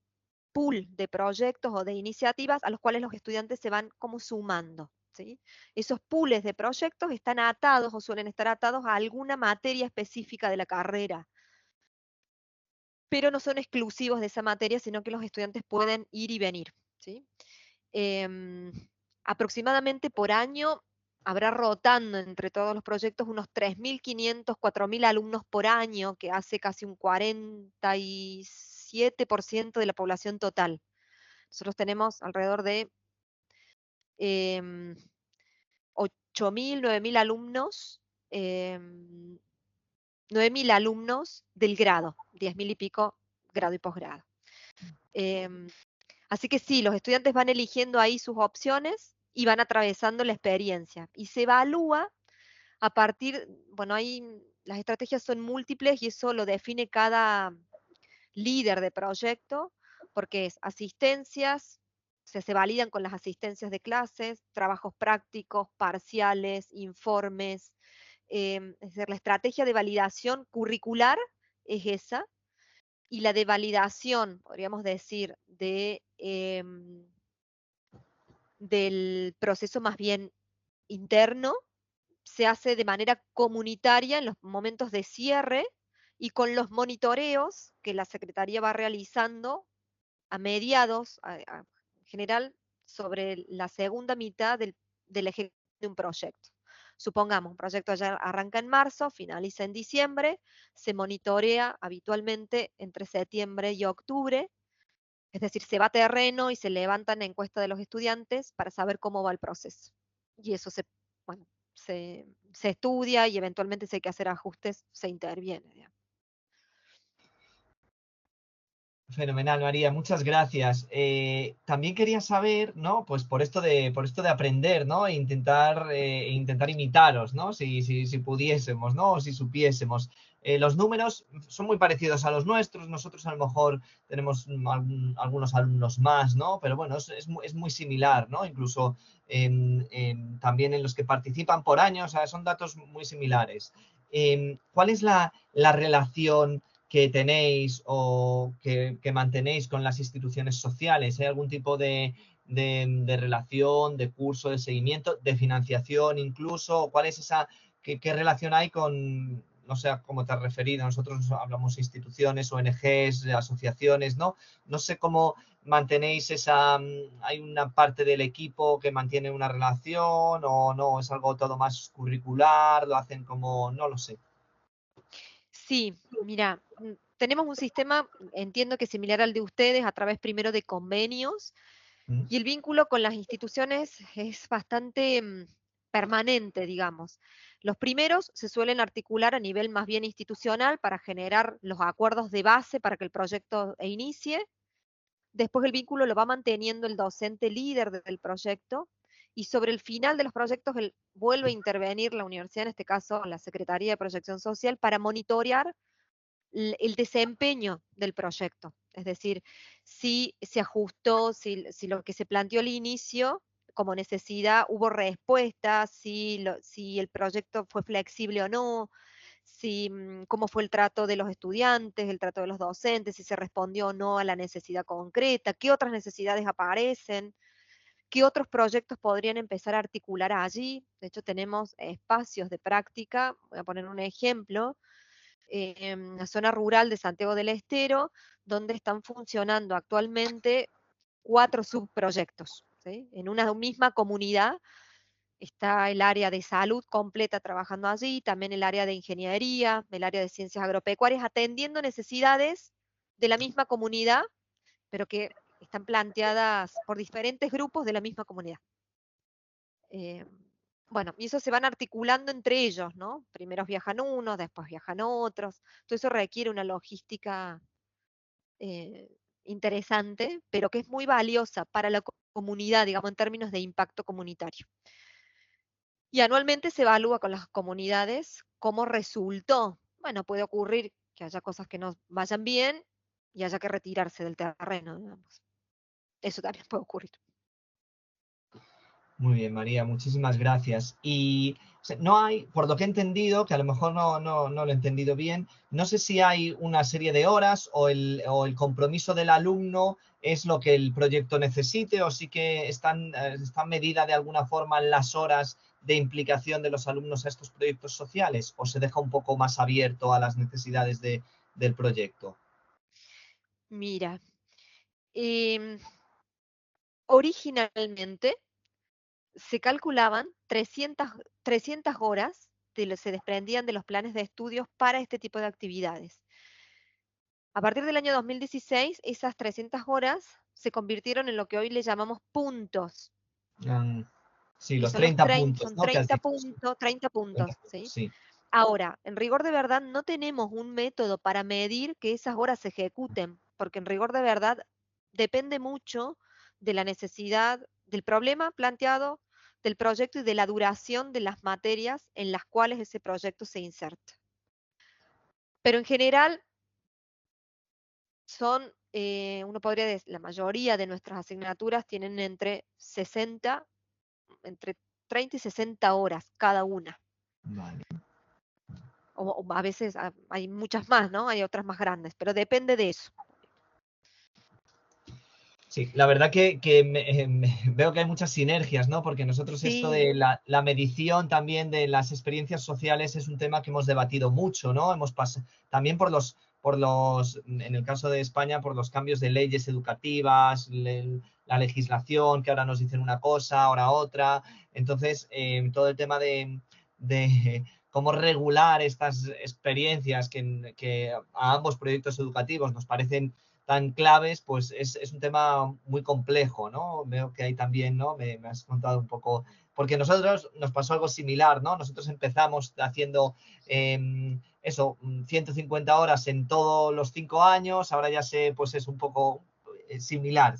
pool de proyectos o de iniciativas a los cuales los estudiantes se van como sumando, ¿sí? Esos pools de proyectos están atados o suelen estar atados a alguna materia específica de la carrera, pero no son exclusivos de esa materia, sino que los estudiantes pueden ir y venir, ¿sí? Aproximadamente por año habrá rotando entre todos los proyectos unos 3.500, 4.000 alumnos por año, que hace casi un 47% de la población total. Nosotros tenemos alrededor de 8.000, 9.000 alumnos, 9.000 alumnos del grado, 10.000 y pico grado y posgrado. Así que sí, los estudiantes van eligiendo ahí sus opciones y van atravesando la experiencia. Y se evalúa a partir, bueno, ahí las estrategias son múltiples y eso lo define cada líder de proyecto, porque es asistencias, se validan con las asistencias de clases, trabajos prácticos, parciales, informes. Es decir, la estrategia de validación curricular es esa, y la de validación, podríamos decir, del proceso más bien interno, se hace de manera comunitaria en los momentos de cierre y con los monitoreos que la Secretaría va realizando a mediados, en general, sobre la segunda mitad del ejecución de un proyecto. Supongamos, un proyecto ya arranca en marzo, finaliza en diciembre, se monitorea habitualmente entre septiembre y octubre, es decir, se va a terreno y se levantan encuestas de los estudiantes para saber cómo va el proceso. Y eso bueno, se estudia y eventualmente si hay que hacer ajustes, se interviene, digamos. Fenomenal, María, muchas gracias. También quería saber, ¿no? Pues por esto de aprender, ¿no? Intentar imitaros, ¿no? Si pudiésemos, ¿no? O si supiésemos. Los números son muy parecidos a los nuestros. Nosotros a lo mejor tenemos algunos alumnos más, ¿no? Pero bueno, es muy similar, ¿no? Incluso también en los que participan por año, o sea, son datos muy similares. ¿Cuál es la relación que tenéis o que mantenéis con las instituciones sociales? ¿Hay algún tipo de relación, de curso, de seguimiento, de financiación incluso? ¿Cuál es qué relación hay con, no sé cómo te has referido, nosotros hablamos instituciones, ONGs, asociaciones, ¿no? No sé cómo mantenéis hay una parte del equipo que mantiene una relación o no, es algo todo más curricular, lo hacen como, no lo sé. Sí, mira, tenemos un sistema, entiendo que similar al de ustedes, a través primero de convenios, y el vínculo con las instituciones es bastante permanente, digamos. Los primeros se suelen articular a nivel más bien institucional para generar los acuerdos de base para que el proyecto inicie. Después el vínculo lo va manteniendo el docente líder del proyecto, y sobre el final de los proyectos vuelve a intervenir la universidad, en este caso la Secretaría de Proyección Social, para monitorear el desempeño del proyecto. Es decir, si se ajustó, si lo que se planteó al inicio como necesidad hubo respuesta, si el proyecto fue flexible o no, cómo fue el trato de los estudiantes, el trato de los docentes, si se respondió o no a la necesidad concreta, qué otras necesidades aparecen, qué otros proyectos podrían empezar a articular allí. De hecho, tenemos espacios de práctica. Voy a poner un ejemplo. En la zona rural de Santiago del Estero, donde están funcionando actualmente 4 subproyectos, ¿sí? En una misma comunidad está el área de salud completa trabajando allí, también el área de ingeniería, el área de ciencias agropecuarias, atendiendo necesidades de la misma comunidad, pero que están planteadas por diferentes grupos de la misma comunidad. Bueno, y eso se van articulando entre ellos, ¿no? Primero viajan unos, después viajan otros. Todo eso requiere una logística interesante, pero que es muy valiosa para la comunidad, digamos, en términos de impacto comunitario. Y anualmente se evalúa con las comunidades cómo resultó. Bueno, puede ocurrir que haya cosas que no vayan bien y haya que retirarse del terreno, digamos. Eso también puede ocurrir. Muy bien, María, muchísimas gracias. Y o sea, no hay, por lo que he entendido, que a lo mejor no lo he entendido bien, no sé si hay una serie de horas o el compromiso del alumno es lo que el proyecto necesite, o sí que están medidas de alguna forma las horas de implicación de los alumnos a estos proyectos sociales, o se deja un poco más abierto a las necesidades del proyecto. Mira, originalmente se calculaban 300 horas se desprendían de los planes de estudios para este tipo de actividades. A partir del año 2016, esas 300 horas se convirtieron en lo que hoy le llamamos puntos. Sí, Y los son los 30 puntos, son ¿no? Que has 30 dicho. puntos, 30 puntos, ¿sí? Sí. Ahora, en rigor de verdad no tenemos un método para medir que esas horas se ejecuten, porque en rigor de verdad depende mucho de la necesidad, del problema planteado, del proyecto y de la duración de las materias en las cuales ese proyecto se inserta. Pero en general uno podría decir, la mayoría de nuestras asignaturas tienen entre 30 y 60 horas cada una. Vale. O a veces hay muchas más, ¿no? Hay otras más grandes, pero depende de eso. Sí, la verdad que veo que hay muchas sinergias, ¿no? Porque nosotros esto Sí, de la medición también de las experiencias sociales es un tema que hemos debatido mucho, ¿no? Hemos pasado también en el caso de España, por los cambios de leyes educativas, la legislación, que ahora nos dicen una cosa, ahora otra. Entonces, todo el tema de cómo regular estas experiencias que a ambos proyectos educativos nos parecen tan claves, pues es un tema muy complejo, ¿no? Veo que hay también, ¿no? Me has contado un poco, porque nosotros nos pasó algo similar, ¿no? Nosotros empezamos haciendo eso, 150 horas en todos los 5 años, ahora ya sé, pues es un poco similar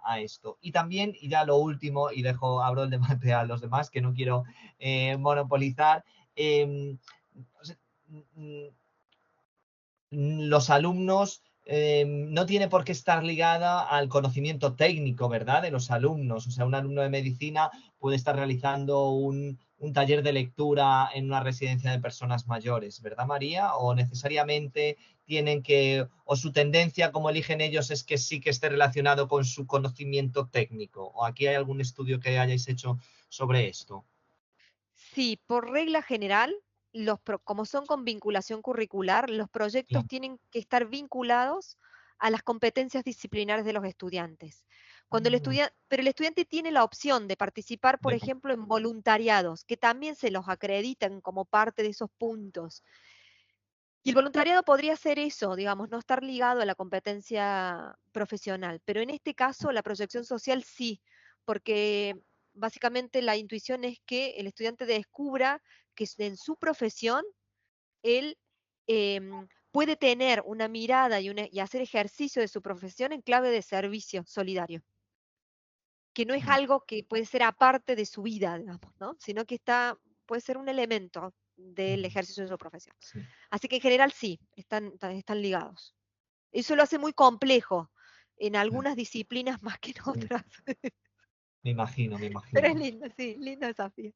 a esto. Y también, y ya lo último, y abro el debate a los demás, que no quiero monopolizar, o sea, los alumnos no tiene por qué estar ligada al conocimiento técnico, ¿verdad? De los alumnos. O sea, un alumno de medicina puede estar realizando un taller de lectura en una residencia de personas mayores, ¿verdad, María? O necesariamente tienen que, o su tendencia, como eligen ellos, es que sí que esté relacionado con su conocimiento técnico. ¿O aquí hay algún estudio que hayáis hecho sobre esto? sí, por regla general, como son con vinculación curricular, los proyectos Sí, tienen que estar vinculados a las competencias disciplinares de los estudiantes. Pero el estudiante tiene la opción de participar, por de- ejemplo, en voluntariados, que también se los acreditan como parte de esos puntos. Y el voluntariado podría ser eso, digamos, no estar ligado a la competencia profesional, pero en este caso la proyección social sí, porque básicamente la intuición es que el estudiante descubra que en su profesión él puede tener una mirada y hacer ejercicio de su profesión en clave de servicio solidario, que no es algo que puede ser aparte de su vida, digamos, ¿no? Sino que puede ser un elemento del ejercicio de su profesión. sí. Así que en general sí, están ligados. Eso lo hace muy complejo en algunas disciplinas más que en otras. Me imagino, me Pero imagino. es lindo, sí, lindo desafío.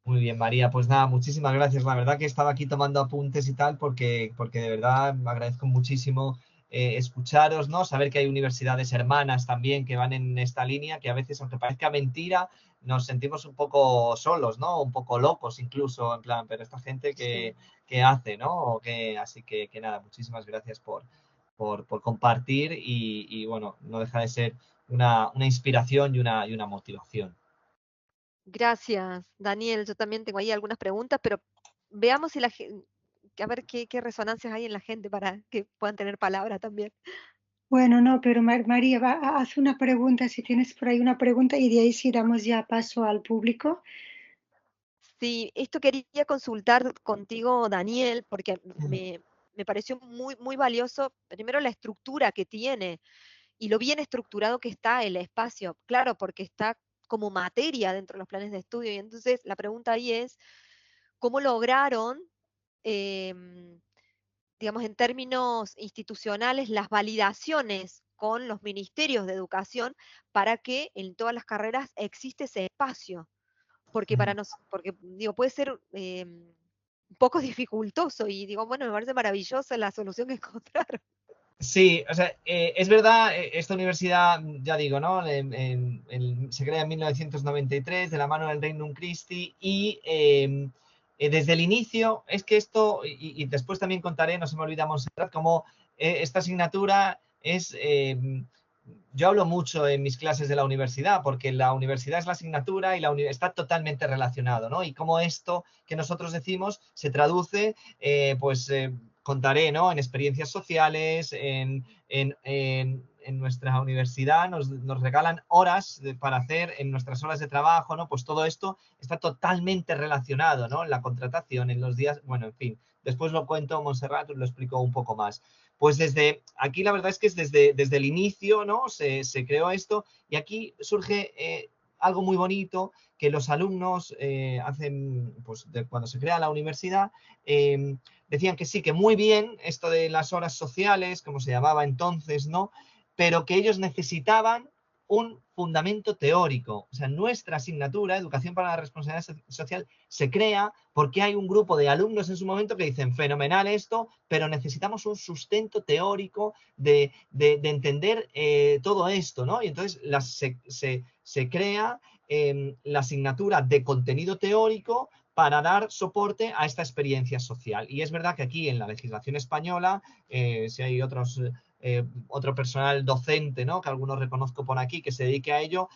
Muy bien, María. Pues nada, muchísimas gracias. La verdad que estaba aquí tomando apuntes y tal, porque de verdad me agradezco muchísimo escucharos, ¿no? Saber que hay universidades hermanas también que van en esta línea, que a veces, aunque parezca mentira, nos sentimos un poco solos, ¿no? Un poco locos incluso, en plan, pero esta gente Sí. que hace, ¿no? Así que nada, muchísimas gracias por compartir y, bueno, no deja de ser una inspiración y una motivación. Gracias, Daniel. Yo también tengo ahí algunas preguntas, pero veamos si a ver qué resonancias hay en la gente para que puedan tener palabra también. Bueno, no, pero María, haz una pregunta, si tienes por ahí una pregunta, y de ahí sí damos ya paso al público. Sí, esto quería consultar contigo, Daniel, porque me pareció muy, muy valioso, primero la estructura que tiene y lo bien estructurado que está el espacio, claro, porque está como materia dentro de los planes de estudio. Y entonces la pregunta ahí es, ¿cómo lograron, em, digamos, en términos institucionales, las validaciones con los ministerios de educación para que en todas las carreras existe ese espacio? Porque porque digo, puede ser un poco dificultoso y digo, bueno, me parece maravillosa la solución que encontraron. Sí, o sea, es verdad, esta universidad, ya digo, ¿no? Se crea en 1993 de la mano del Regnum Christi y desde el inicio, es que esto, y después también contaré, no se me olvida, Montserrat, cómo esta asignatura yo hablo mucho en mis clases de la universidad, porque la universidad es la asignatura y está totalmente relacionado, ¿no? Y cómo esto que nosotros decimos se traduce, contaré, ¿no? En experiencias sociales, en nuestra universidad nos regalan horas para hacer en nuestras horas de trabajo, ¿no? Pues todo esto está totalmente relacionado, ¿no? En la contratación, en los días, bueno, en fin. Después lo cuento, Montserrat, lo explico un poco más. Pues desde aquí la verdad es que es desde el inicio, ¿no? Se creó esto y aquí surge algo muy bonito que los alumnos hacen, pues cuando se crea la universidad, decían que sí, que muy bien esto de las horas sociales, como se llamaba entonces, ¿no? Pero que ellos necesitaban un fundamento teórico. O sea, nuestra asignatura, Educación para la Responsabilidad Social, se crea porque hay un grupo de alumnos en su momento que dicen, fenomenal esto, pero necesitamos un sustento teórico de entender todo esto, ¿no? Y entonces se crea la asignatura de contenido teórico para dar soporte a esta experiencia social. Y es verdad que aquí en la legislación española, si hay otro personal docente, ¿no?, que algunos reconozco por aquí, que se dedique a ello,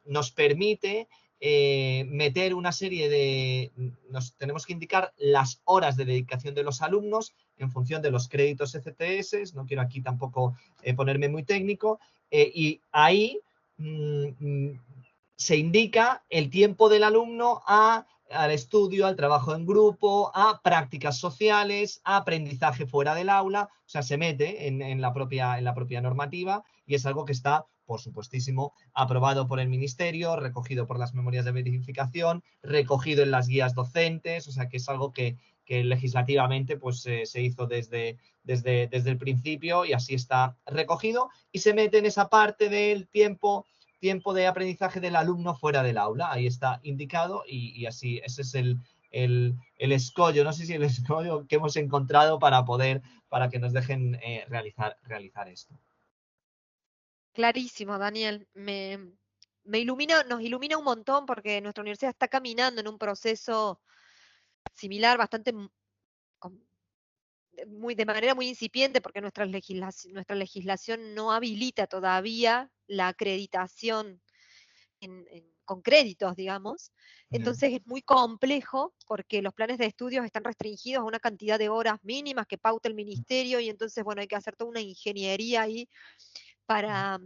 nos permite meter una serie de... tenemos que indicar las horas de dedicación de los alumnos en función de los créditos ECTS, no quiero aquí tampoco ponerme muy técnico, y ahí se indica el tiempo del alumno al estudio, al trabajo en grupo, a prácticas sociales, a aprendizaje fuera del aula, o sea, se mete en la propia normativa y es algo que está, por supuestísimo, aprobado por el Ministerio, recogido por las memorias de verificación, recogido en las guías docentes, o sea, que es algo que legislativamente pues, se hizo desde el principio y así está recogido y se mete en esa parte del tiempo de aprendizaje del alumno fuera del aula. Ahí está indicado y así, ese es el escollo, no sé si el escollo que hemos encontrado para que nos dejen realizar esto. Clarísimo, Daniel. Nos ilumina un montón porque nuestra universidad está caminando en un proceso similar, bastante de manera muy incipiente, porque nuestra legislación no habilita todavía la acreditación con créditos, digamos. Entonces es muy complejo porque los planes de estudios están restringidos a una cantidad de horas mínimas que pauta el ministerio y entonces, bueno, hay que hacer toda una ingeniería ahí para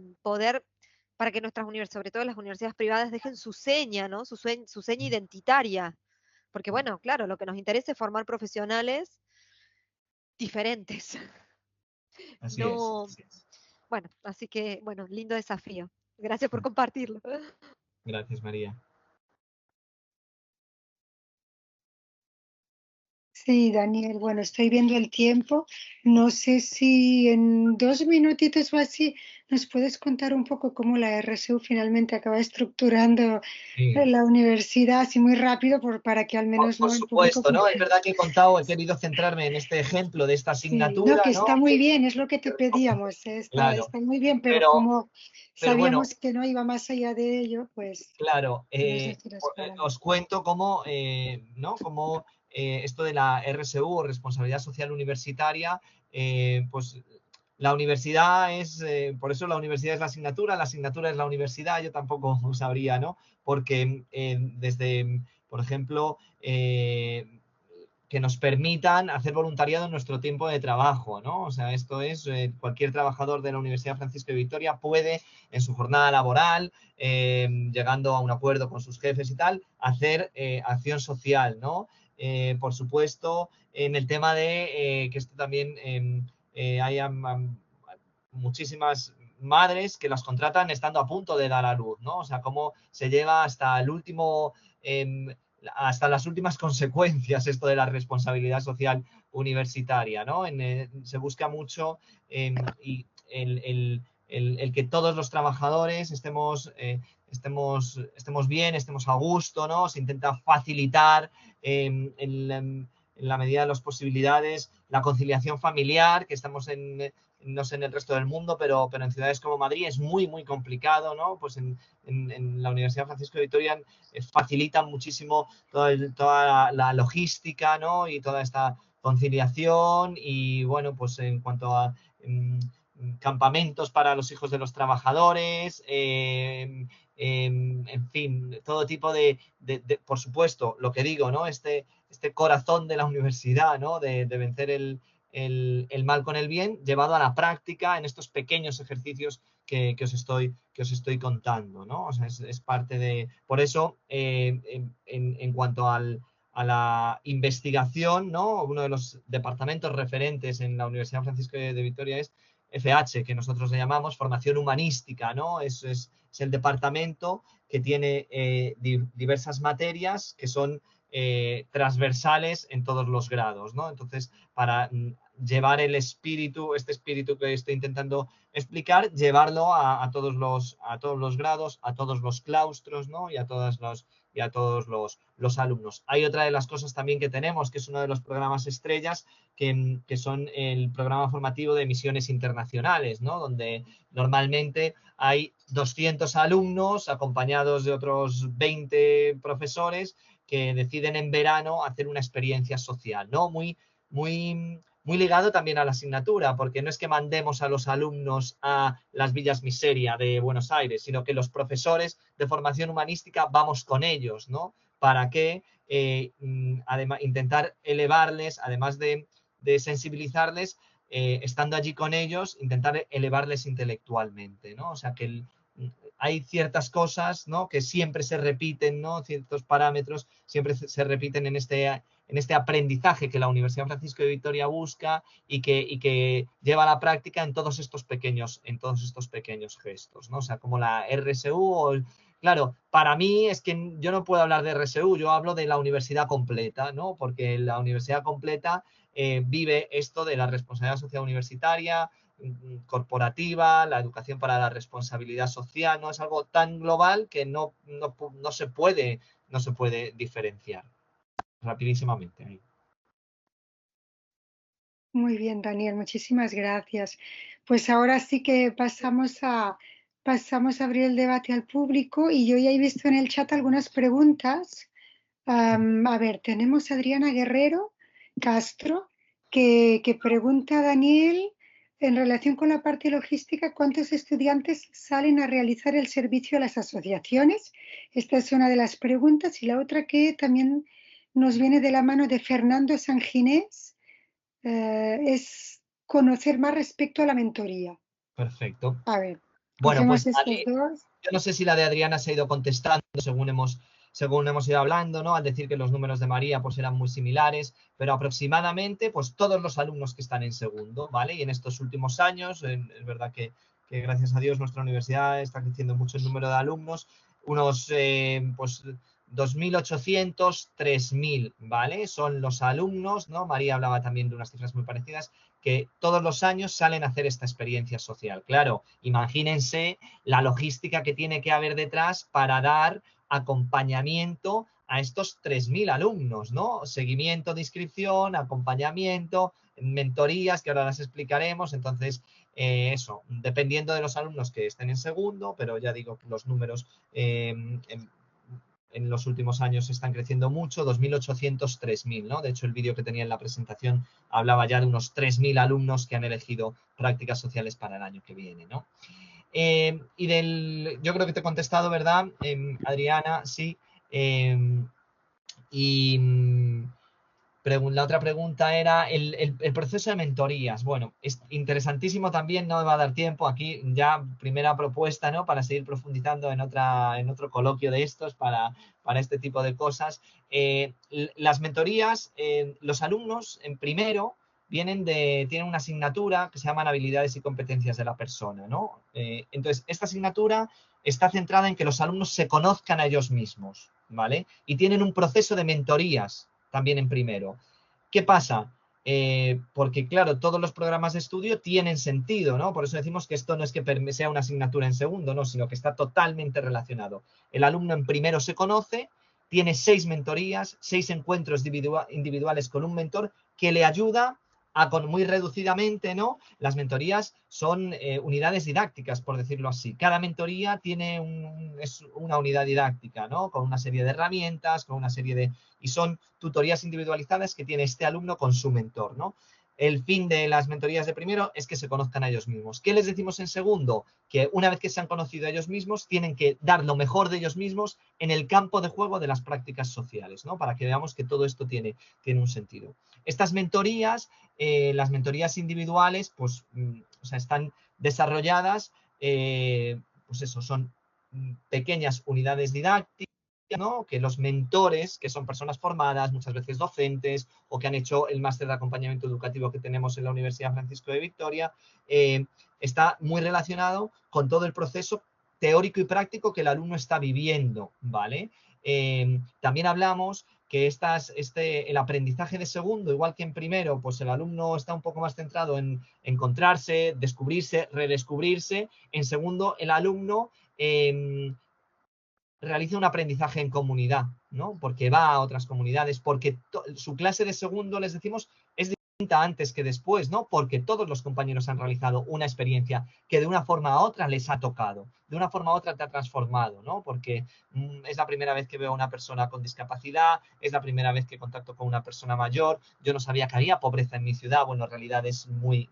para que nuestras universidades, sobre todo las universidades privadas, dejen su seña, ¿no? Su seña identitaria. Porque, bueno, claro, lo que nos interesa es formar profesionales diferentes. Así No, es. bueno, así que, bueno, lindo desafío. Gracias por compartirlo. Gracias, María. Sí, Daniel, bueno, estoy viendo el tiempo. No sé si en 2 minutitos o así nos puedes contar un poco cómo la RSU finalmente acaba estructurando la universidad así muy rápido para que al menos Por no el público... supuesto, ¿no? Es verdad que he querido centrarme en este ejemplo de esta Sí, asignatura, no, que ¿no? está muy bien, es lo que te pedíamos, está Claro, muy bien, pero pero como bueno, sabíamos que no iba más allá de ello, pues... claro, nos decías para os cuento cómo, ¿no? Cómo esto de la RSU o Responsabilidad Social Universitaria, pues la universidad es, por eso la universidad es la asignatura es la universidad, yo tampoco sabría, ¿no? Porque desde, por ejemplo, que nos permitan hacer voluntariado en nuestro tiempo de trabajo, ¿no? O sea, esto es, cualquier trabajador de la Universidad Francisco de Vitoria puede, en su jornada laboral, llegando a un acuerdo con sus jefes y tal, hacer acción social, ¿no? Por supuesto, en el tema de que esto también hay muchísimas madres que las contratan estando a punto de dar a luz, ¿no? O sea, cómo se llega hasta el último... hasta las últimas consecuencias esto de la responsabilidad social universitaria, ¿no? Se busca mucho y el que todos los trabajadores estemos bien, estemos a gusto, ¿no? Se intenta facilitar en la medida de las posibilidades la conciliación familiar, que estamos no sé en el resto del mundo, pero en ciudades como Madrid es muy, muy complicado, ¿no? Pues en la Universidad Francisco de Vitoria facilitan muchísimo toda la logística, ¿no? Y toda esta conciliación y, bueno, pues en cuanto a campamentos para los hijos de los trabajadores, en fin, todo tipo por supuesto, lo que digo, ¿no? Este corazón de la universidad, ¿no? De vencer el mal con el bien, llevado a la práctica en estos pequeños ejercicios que os estoy contando, ¿no? O sea, es parte de... Por eso, en cuanto a la investigación, ¿no? Uno de los departamentos referentes en la Universidad Francisco de Vitoria es FH, que nosotros le llamamos formación humanística, ¿no? Es el departamento que tiene diversas materias que son transversales en todos los grados, ¿no? Entonces, para llevar el espíritu, este espíritu que estoy intentando explicar, llevarlo a todos los grados, a todos los claustros, ¿no? Y a todos los alumnos. Hay otra de las cosas también que tenemos, que es uno de los programas estrellas, que son el programa formativo de misiones internacionales, ¿no? Donde normalmente hay 200 alumnos acompañados de otros 20 profesores que deciden en verano hacer una experiencia social, ¿no? Muy ligado también a la asignatura, porque no es que mandemos a los alumnos a las villas miseria de Buenos Aires, sino que los profesores de formación humanística vamos con ellos, ¿no? Para que además intentar elevarles, además de sensibilizarles, estando allí con ellos, intentar elevarles intelectualmente, ¿no? O sea que hay ciertas cosas, ¿no? Que siempre se repiten, ¿no? Ciertos parámetros siempre se repiten en este aprendizaje que la Universidad Francisco de Vitoria busca y que lleva a la práctica en todos estos pequeños gestos, ¿no? O sea, como la RSU claro, para mí es que yo no puedo hablar de RSU, yo hablo de la universidad completa, ¿no? Porque la universidad completa vive esto de la responsabilidad social universitaria, corporativa, la educación para la responsabilidad social, ¿no? Es algo tan global que no se puede diferenciar rapidísimamente. Muy bien, Daniel, muchísimas gracias. Pues ahora sí que pasamos a abrir el debate al público y yo ya he visto en el chat algunas preguntas. A ver, tenemos a Adriana Guerrero Castro que pregunta a Daniel en relación con la parte logística, ¿cuántos estudiantes salen a realizar el servicio a las asociaciones? Esta es una de las preguntas y la otra que también nos viene de la mano de Fernando Sanginés. Es conocer más respecto a la mentoría. Perfecto. A ver, bueno, cogemos pues estos dos. Yo no sé si la de Adriana se ha ido contestando según hemos ido hablando, ¿no? Al decir que los números de María pues eran muy similares, pero aproximadamente pues todos los alumnos que están en segundo, ¿vale? Y en estos últimos años, es verdad que gracias a Dios nuestra universidad está creciendo mucho el número de alumnos, unos pues 2.800, 3.000, ¿vale? Son los alumnos, ¿no? María hablaba también de unas cifras muy parecidas, que todos los años salen a hacer esta experiencia social. Claro, imagínense la logística que tiene que haber detrás para dar acompañamiento a estos 3.000 alumnos, ¿no? Seguimiento de inscripción, acompañamiento, mentorías, que ahora las explicaremos. Entonces, eso, dependiendo de los alumnos que estén en segundo, pero ya digo, los números en los últimos años están creciendo mucho, 2.800, 3.000, ¿no? De hecho, el vídeo que tenía en la presentación hablaba ya de unos 3.000 alumnos que han elegido prácticas sociales para el año que viene, ¿no? Yo creo que te he contestado, ¿verdad, Adriana? Sí. La otra pregunta era el proceso de mentorías. Bueno, es interesantísimo también, no me va a dar tiempo. Aquí ya primera propuesta, ¿no? Para seguir profundizando en otro coloquio de estos para este tipo de cosas. Las mentorías, los alumnos en primero tienen una asignatura que se llaman habilidades y competencias de la persona, ¿no? Entonces, esta asignatura está centrada en que los alumnos se conozcan a ellos mismos, ¿vale? Y tienen un proceso de mentorías también en primero. ¿Qué pasa? Porque, claro, todos los programas de estudio tienen sentido, ¿no? Por eso decimos que esto no es que sea una asignatura en segundo, ¿no? Sino que está totalmente relacionado. El alumno en primero se conoce, tiene 6 mentorías, 6 encuentros individuales con un mentor que le ayuda muy reducidamente, ¿no? Las mentorías son unidades didácticas, por decirlo así. Cada mentoría es una unidad didáctica, ¿no? Con una serie de herramientas, y son tutorías individualizadas que tiene este alumno con su mentor, ¿no? El fin de las mentorías de primero es que se conozcan a ellos mismos. ¿Qué les decimos en segundo? Que una vez que se han conocido a ellos mismos, tienen que dar lo mejor de ellos mismos en el campo de juego de las prácticas sociales, ¿no? Para que veamos que todo esto tiene un sentido. Estas mentorías, las mentorías individuales, pues, o sea, están desarrolladas, pues eso, son pequeñas unidades didácticas, ¿no? Que los mentores, que son personas formadas, muchas veces docentes, o que han hecho el máster de acompañamiento educativo que tenemos en la Universidad Francisco de Vitoria, está muy relacionado con todo el proceso teórico y práctico que el alumno está viviendo, ¿vale? También hablamos el aprendizaje de segundo, igual que en primero, pues el alumno está un poco más centrado en encontrarse, descubrirse, redescubrirse. En segundo, el alumno realiza un aprendizaje en comunidad, ¿no? Porque va a otras comunidades, porque su clase de segundo, les decimos, es distinta antes que después, ¿no? Porque todos los compañeros han realizado una experiencia que de una forma u otra les ha tocado, de una forma u otra te ha transformado, ¿no? Porque es la primera vez que veo a una persona con discapacidad, es la primera vez que contacto con una persona mayor, yo no sabía que había pobreza en mi ciudad, bueno, en realidad es muy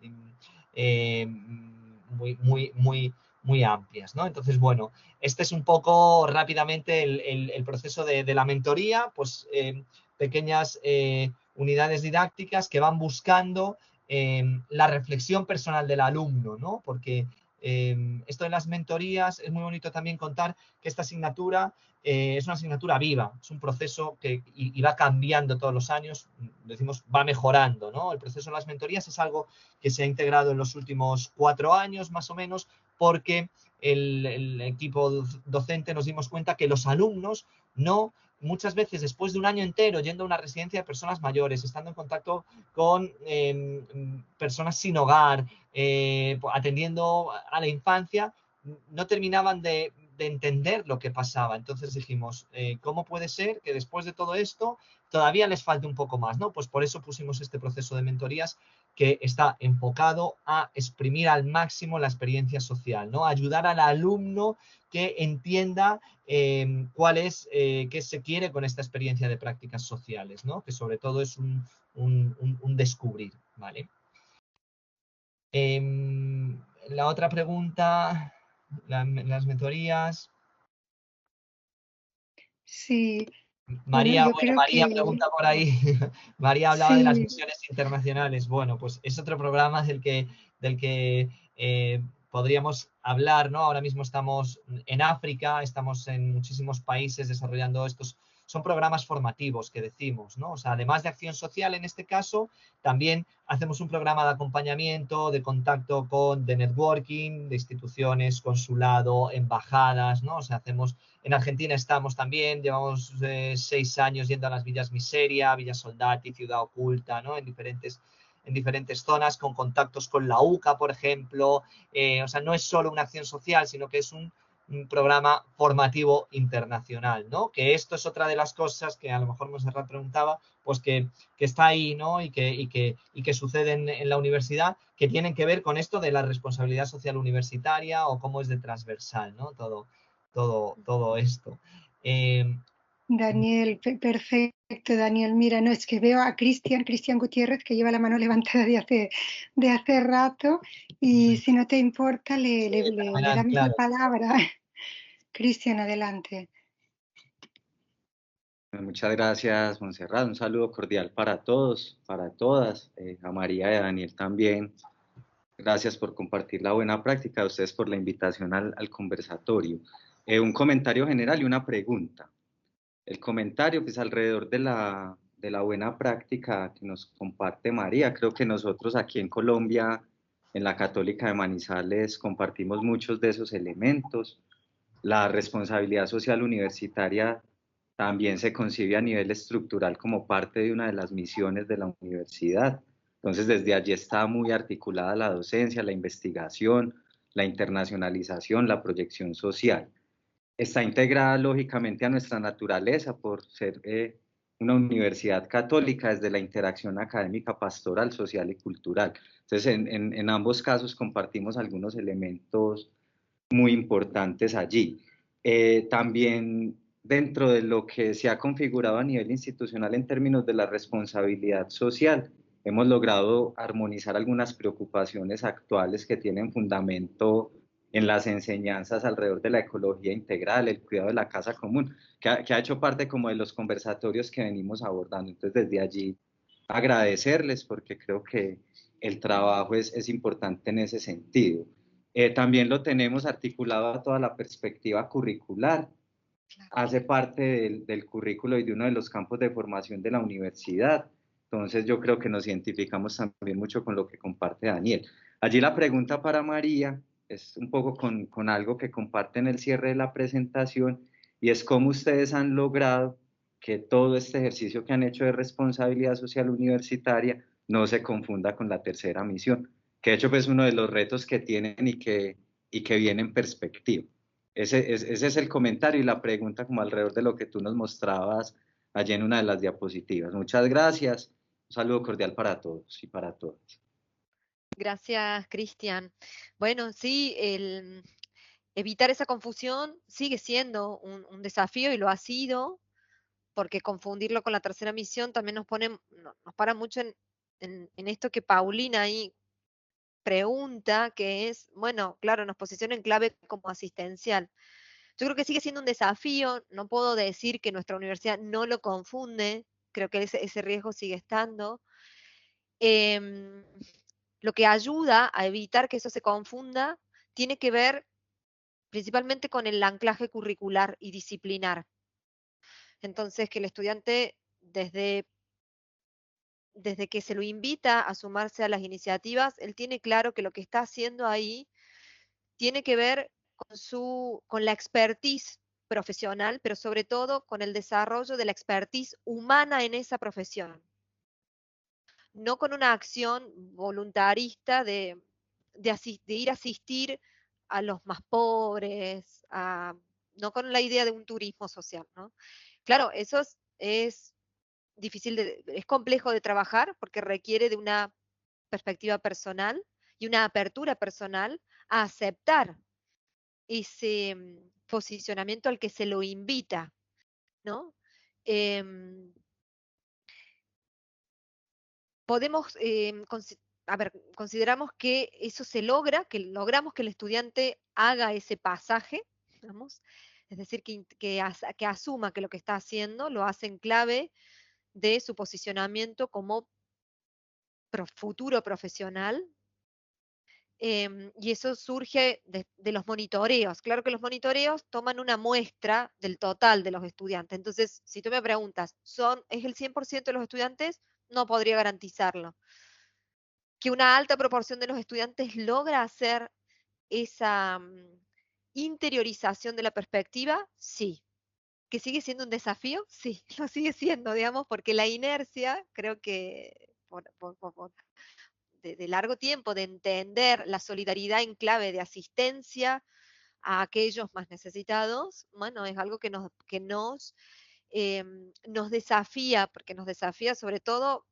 amplias, ¿no? Entonces, bueno, este es un poco rápidamente el proceso de la mentoría, pues pequeñas unidades didácticas que van buscando la reflexión personal del alumno, ¿no? Porque esto de las mentorías es muy bonito también contar que esta asignatura es una asignatura viva, es un proceso que y va cambiando todos los años, decimos, va mejorando, ¿no? El proceso de las mentorías es algo que se ha integrado en los últimos 4 años, más o menos, porque el equipo docente nos dimos cuenta que los alumnos no, muchas veces después de un año entero yendo a una residencia de personas mayores, estando en contacto con personas sin hogar, atendiendo a la infancia, no terminaban de entender lo que pasaba. Entonces dijimos, ¿cómo puede ser que después de todo esto todavía les falte un poco más, ¿no? Pues por eso pusimos este proceso de mentorías que está enfocado a exprimir al máximo la experiencia social, ¿no? Ayudar al alumno que entienda cuál es, qué se quiere con esta experiencia de prácticas sociales, ¿no? Que sobre todo es un descubrir, ¿vale? La otra pregunta, las mentorías. Sí, María, yo bueno, creo María que pregunta por ahí. María hablaba de las sí, misiones internacionales. Bueno, pues es otro programa del que podríamos hablar, ¿no? Ahora mismo estamos en África, estamos en muchísimos países desarrollando estos. Son programas formativos que decimos, ¿no? O sea, además de acción social en este caso, también hacemos un programa de acompañamiento, de contacto de networking, de instituciones, consulado, embajadas, ¿no? O sea, en Argentina estamos también, llevamos 6 años yendo a las Villas Miseria, Villa Soldati, Ciudad Oculta, ¿no? En diferentes zonas, con contactos con la UCA, por ejemplo. O sea, no es solo una acción social, sino que es un programa formativo internacional, ¿no? Que esto es otra de las cosas que a lo mejor Montserrat preguntaba, pues que está ahí, ¿no? Y que suceden en la universidad, que tienen que ver con esto de la responsabilidad social universitaria o cómo es de transversal, ¿no? Todo esto. Daniel, perfecto, Daniel. Mira, no, es que veo a Cristian Gutiérrez, que lleva la mano levantada de hace rato, y si no te importa, le damos claro. la palabra. Cristian, adelante. Muchas gracias, Montserrat. Un saludo cordial para todos, para todas, a María y a Daniel también. Gracias por compartir la buena práctica, a ustedes por la invitación al conversatorio. Un comentario general y una pregunta. El comentario, pues alrededor de la buena práctica que nos comparte María, creo que nosotros aquí en Colombia, en la Católica de Manizales, compartimos muchos de esos elementos. La responsabilidad social universitaria también se concibe a nivel estructural como parte de una de las misiones de la universidad. Entonces, desde allí está muy articulada la docencia, la investigación, la internacionalización, la proyección social. Está integrada lógicamente a nuestra naturaleza por ser una universidad católica desde la interacción académica, pastoral, social y cultural. Entonces, en ambos casos compartimos algunos elementos muy importantes allí. También dentro de lo que se ha configurado a nivel institucional en términos de la responsabilidad social, hemos logrado armonizar algunas preocupaciones actuales que tienen fundamento en las enseñanzas alrededor de la ecología integral, el cuidado de la casa común, que ha hecho parte como de los conversatorios que venimos abordando. Entonces, desde allí, agradecerles porque creo que el trabajo es importante en ese sentido. También lo tenemos articulado a toda la perspectiva curricular. Hace parte del currículo y de uno de los campos de formación de la universidad. Entonces yo creo que nos identificamos también mucho con lo que comparte Daniel. Allí la pregunta para María es un poco con algo que comparte en el cierre de la presentación y es cómo ustedes han logrado que todo este ejercicio que han hecho de responsabilidad social universitaria no se confunda con la tercera misión, que de hecho pues uno de los retos que tienen y que viene en perspectiva. Ese es el comentario y la pregunta como alrededor de lo que tú nos mostrabas allí en una de las diapositivas. Muchas gracias. Un saludo cordial para todos y para todas. Gracias, Cristian. Bueno, sí, evitar esa confusión sigue siendo un desafío y lo ha sido, porque confundirlo con la tercera misión también nos para mucho en esto que Paulina ahí pregunta, que es, bueno, claro, nos posiciona en clave como asistencial. Yo creo que sigue siendo un desafío, no puedo decir que nuestra universidad no lo confunde, creo que ese riesgo sigue estando. Em, lo que ayuda a evitar que eso se confunda tiene que ver principalmente con el anclaje curricular y disciplinar. Entonces, que el estudiante desde que se lo invita a sumarse a las iniciativas, él tiene claro que lo que está haciendo ahí tiene que ver con la expertise profesional, pero sobre todo con el desarrollo de la expertise humana en esa profesión. No con una acción voluntarista de ir a asistir a los más pobres, no con la idea de un turismo social, ¿no? Claro, eso es difícil, es complejo de trabajar porque requiere de una perspectiva personal y una apertura personal a aceptar ese posicionamiento al que se lo invita, ¿no? Em, podemos, consideramos que eso se logra, que logramos que el estudiante haga ese pasaje, digamos, es decir, que asuma que lo que está haciendo lo hace en clave de su posicionamiento como futuro profesional. Y eso surge de los monitoreos. Claro que los monitoreos toman una muestra del total de los estudiantes. Entonces, si tú me preguntas, ¿es el 100% de los estudiantes? No podría garantizarlo. Que una alta proporción de los estudiantes logra hacer esa interiorización de la perspectiva, sí. ¿Que sigue siendo un desafío? Sí, lo sigue siendo, digamos, porque la inercia, creo que de largo tiempo, de entender la solidaridad en clave de asistencia a aquellos más necesitados, bueno, es algo nos desafía, porque nos desafía sobre todo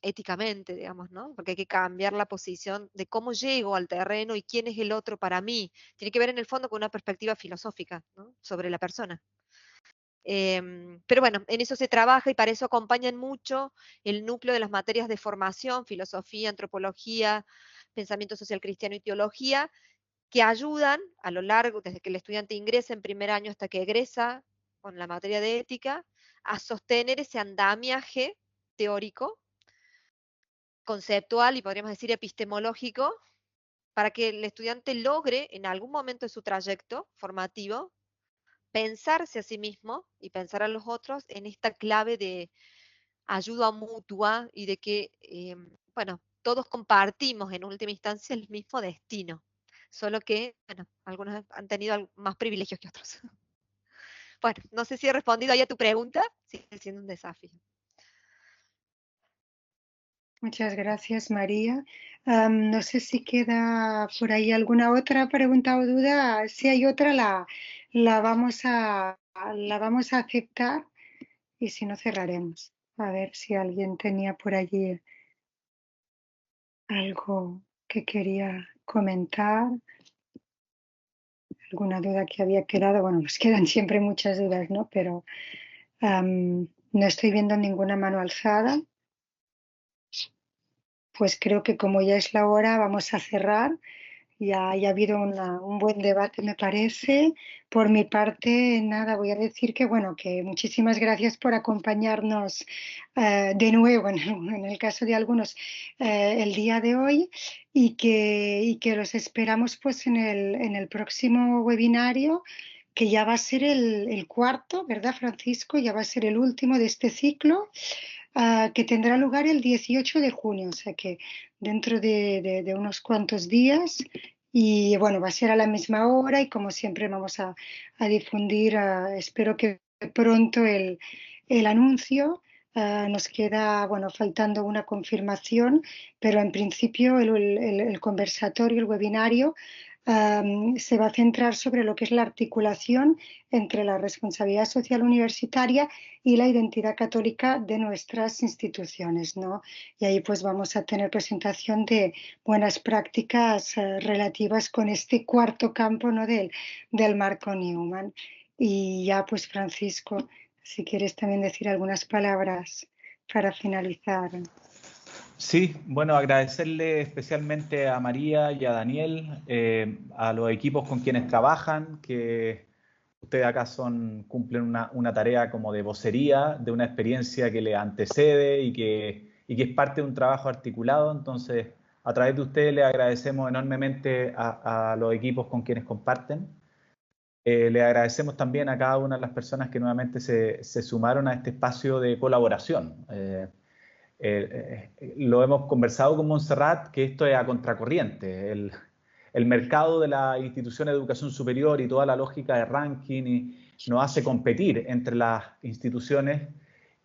éticamente, digamos, ¿no? Porque hay que cambiar la posición de cómo llego al terreno y quién es el otro para mí. Tiene que ver en el fondo con una perspectiva filosófica, ¿no? Sobre la persona. Pero bueno, en eso se trabaja y para eso acompañan mucho el núcleo de las materias de formación, filosofía, antropología, pensamiento social cristiano y teología, que ayudan a lo largo, desde que el estudiante ingresa en primer año hasta que egresa con la materia de ética, a sostener ese andamiaje teórico, conceptual y podríamos decir epistemológico, para que el estudiante logre en algún momento de su trayecto formativo pensarse a sí mismo y pensar a los otros en esta clave de ayuda mutua y de que, bueno, todos compartimos en última instancia el mismo destino, solo que, bueno, algunos han tenido más privilegios que otros. Bueno, no sé si he respondido ahí a tu pregunta, sigue siendo un desafío. Muchas gracias, María. No sé si queda por ahí alguna otra pregunta o duda. Si hay otra, la vamos a aceptar y si no, cerraremos. A ver si alguien tenía por allí algo que quería comentar, alguna duda que había quedado. Bueno, nos quedan siempre muchas dudas, ¿no? Pero no estoy viendo ninguna mano alzada. Pues creo que como ya es la hora, vamos a cerrar. Ya ha habido un buen debate, me parece. Por mi parte, nada, voy a decir que, bueno, que muchísimas gracias por acompañarnos de nuevo, en el caso de algunos, el día de hoy y que los esperamos pues en el próximo webinario, que ya va a ser el cuarto, ¿verdad, Francisco? Ya va a ser el último de este ciclo. Que tendrá lugar el 18 de junio, o sea que dentro de unos cuantos días. Y bueno, va a ser a la misma hora y como siempre vamos a difundir, espero que pronto el anuncio. Nos queda, bueno, faltando una confirmación, pero en principio el conversatorio, el webinario, se va a centrar sobre lo que es la articulación entre la responsabilidad social universitaria y la identidad católica de nuestras instituciones, ¿no? Y ahí pues vamos a tener presentación de buenas prácticas relativas con este cuarto campo, ¿no? del marco Newman. Y ya pues Francisco, si quieres también decir algunas palabras para finalizar. Sí, bueno, agradecerle especialmente a María y a Daniel, a los equipos con quienes trabajan, que ustedes acá cumplen una tarea como de vocería, de una experiencia que les antecede y que es parte de un trabajo articulado. Entonces, a través de ustedes les agradecemos enormemente a los equipos con quienes comparten. Le agradecemos también a cada una de las personas que nuevamente se sumaron a este espacio de colaboración. Lo hemos conversado con Montserrat, que esto es a contracorriente. El mercado de la institución de educación superior y toda la lógica de ranking nos hace competir entre las instituciones,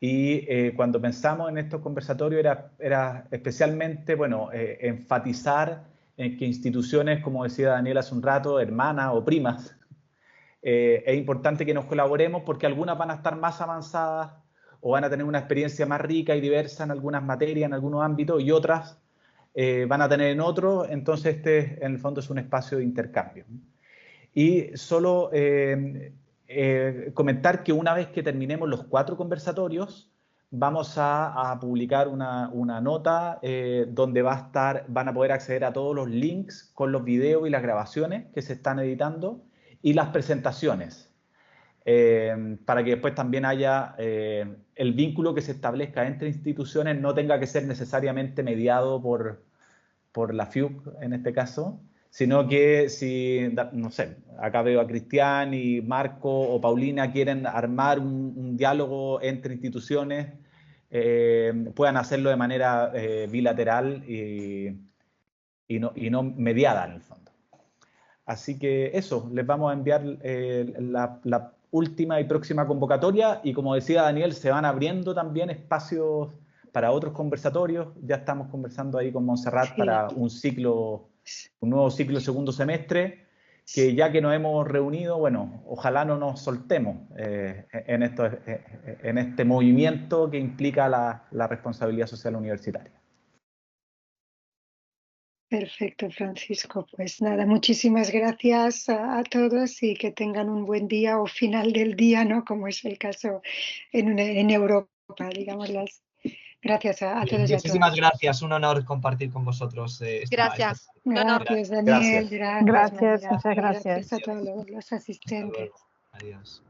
y cuando pensamos en estos conversatorios era especialmente, bueno, enfatizar en que instituciones, como decía Daniel hace un rato, hermanas o primas, es importante que nos colaboremos porque algunas van a estar más avanzadas o van a tener una experiencia más rica y diversa en algunas materias, en algunos ámbitos, y otras van a tener en otros. Entonces en el fondo es un espacio de intercambio. Y solo comentar que una vez que terminemos los 4 conversatorios, vamos a publicar una nota donde van a poder acceder a todos los links con los videos y las grabaciones que se están editando y las presentaciones, para que después también haya el vínculo que se establezca entre instituciones, no tenga que ser necesariamente mediado por la FIUC en este caso, sino que si, no sé, acá veo a Cristian y Marco o Paulina quieren armar un diálogo entre instituciones, puedan hacerlo de manera bilateral y no mediada en el fondo. Así que eso, les vamos a enviar la última y próxima convocatoria, y como decía Daniel, se van abriendo también espacios para otros conversatorios. Ya estamos conversando ahí con Montserrat para un nuevo ciclo segundo semestre, que ya que nos hemos reunido, bueno, ojalá no nos soltemos en este movimiento que implica la responsabilidad social universitaria. Perfecto, Francisco. Pues nada, muchísimas gracias a todos y que tengan un buen día o final del día, ¿no? Como es el caso en Europa, digámoslo. Gracias a todos y a todas. Muchísimas gracias, un honor compartir con vosotros. Gracias. Gracias, Daniel. Gracias, muchas gracias. Gracias a todos los asistentes. Adiós.